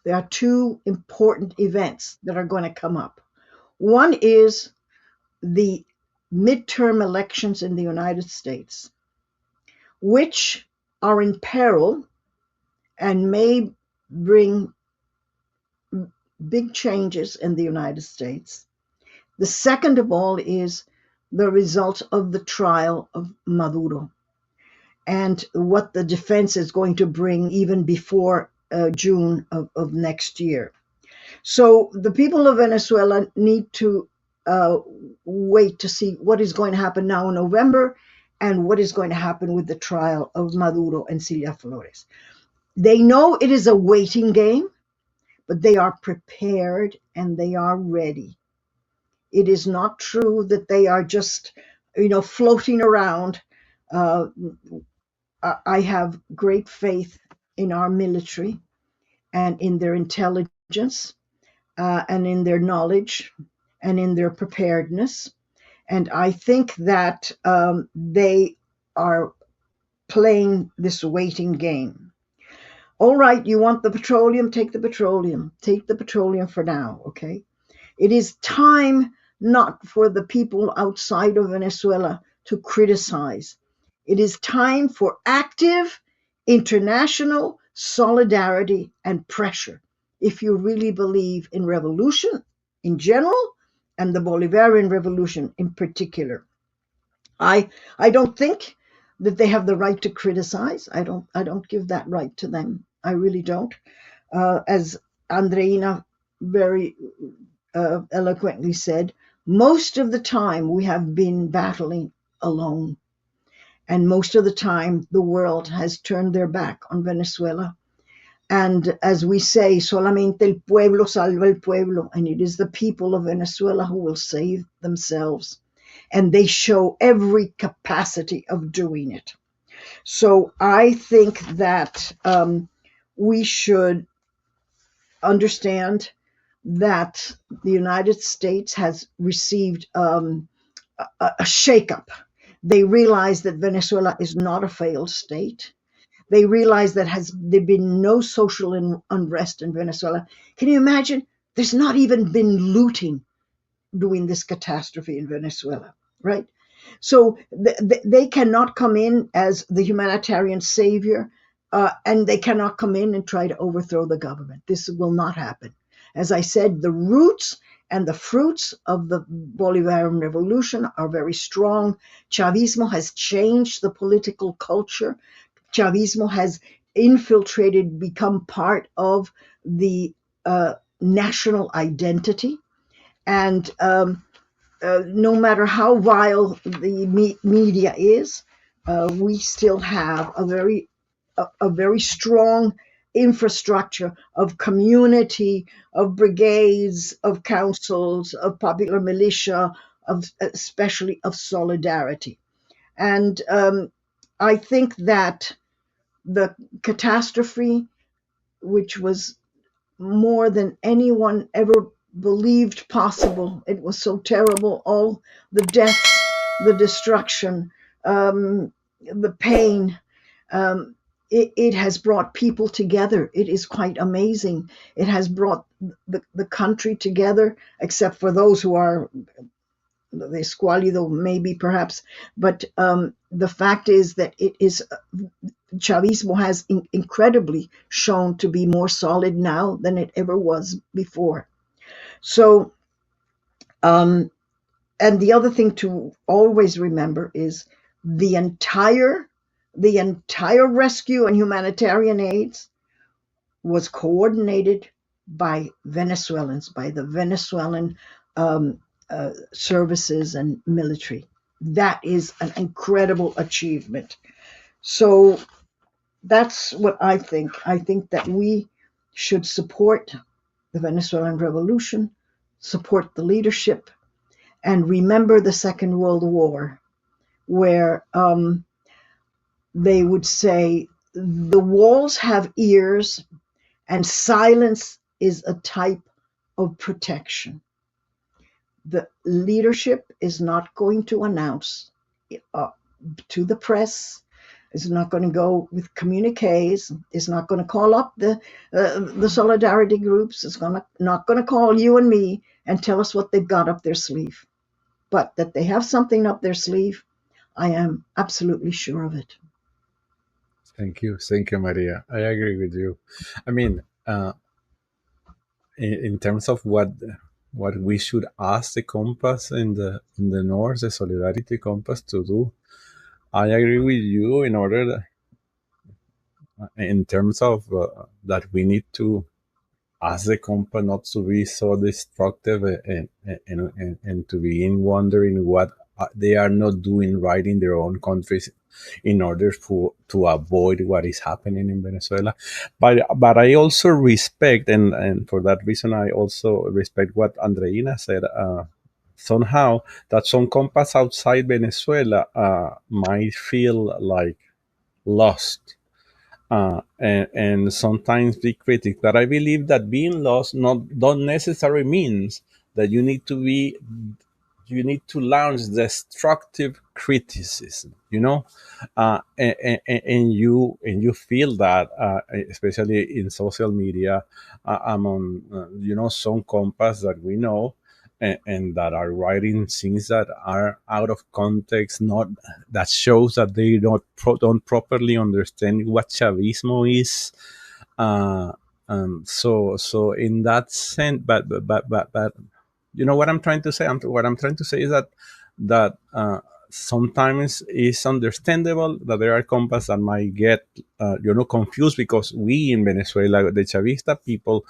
There are 2 important events that are going to come up. One is the midterm elections in the United States, which are in peril and may bring big changes in the United States. The second of all is the result of the trial of Maduro and what the defense is going to bring even before June of next year. So the people of Venezuela need to wait to see what is going to happen now in November and what is going to happen with the trial of Maduro and Celia Flores. They know it is a waiting game, but they are prepared and they are ready. It is not true that they are just, floating around. I have great faith in our military and in their intelligence and in their knowledge and in their preparedness. And I think that they are playing this waiting game. All right, you want the petroleum? Take the petroleum. Take the petroleum for now, okay? It is time not for the people outside of Venezuela to criticize. It is time for active international solidarity and pressure if you really believe in revolution in general and the Bolivarian revolution in particular. I don't think that they have the right to criticize. I don't give that right to them. I really don't. As Andreina very eloquently said, most of the time we have been battling alone. And most of the time the world has turned their back on Venezuela. And as we say, solamente el pueblo salva el pueblo, and it is the people of Venezuela who will save themselves. And they show every capacity of doing it. So I think that we should understand that the United States has received a shakeup. They realize that Venezuela is not a failed state. They realize that there been no social unrest in Venezuela. Can you imagine? There's not even been looting during this catastrophe in Venezuela, right? So they cannot come in as the humanitarian savior, and they cannot come in and try to overthrow the government. This will not happen. As I said, the roots and the fruits of the Bolivarian revolution are very strong. Chavismo has changed the political culture. Chavismo has infiltrated, become part of the national identity. And no matter how vile the media is, we still have a very strong infrastructure of community, of brigades, of councils, of popular militia, especially of solidarity. And I think that the catastrophe, which was more than anyone ever believed possible. It was so terrible. All the deaths, the destruction, the pain. It has brought people together. It is quite amazing. It has brought the country together, except for those who are the escuálido, maybe perhaps. But the fact is that it is Chavismo has incredibly shown to be more solid now than it ever was before. So, and the other thing to always remember is the entire rescue and humanitarian aids was coordinated by Venezuelans, by the Venezuelan services and military. That is an incredible achievement. So that's what I think. I think that we should support the Venezuelan revolution, support the leadership, and remember the Second World War, where they would say the walls have ears and silence is a type of protection. The leadership is not going to announce to the press, is not going to go with communiques, is not going to call up the solidarity groups, is not going to call you and me and tell us what they've got up their sleeve. But that they have something up their sleeve, I am absolutely sure of it. Thank you, Maria. I agree with you. I mean, in terms of what we should ask the Compass in the North, the Solidarity Compass, to do, I agree with you. In terms of that, we need to ask the Compass not to be so destructive and to begin wondering what they are not doing right in their own countries in order to avoid what is happening in Venezuela. But I also respect, and for that reason, I also respect what Andreina said, somehow, that some Compass outside Venezuela might feel like lost. And sometimes be critical. But I believe that being lost don't necessarily means that you need to launch destructive criticism, and you feel that, especially in social media, among some Compass that we know, and that are writing things that are out of context, not that shows that they don't properly understand what Chavismo is. So in that sense, but you know what I'm trying to say. What I'm trying to say is that sometimes it's understandable that there are Compass that might get confused, because we in Venezuela, the Chavista people,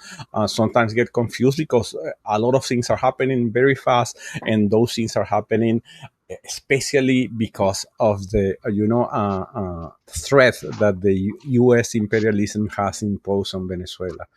sometimes get confused because a lot of things are happening very fast, and those things are happening especially because of the threat that the U.S. imperialism has imposed on Venezuela.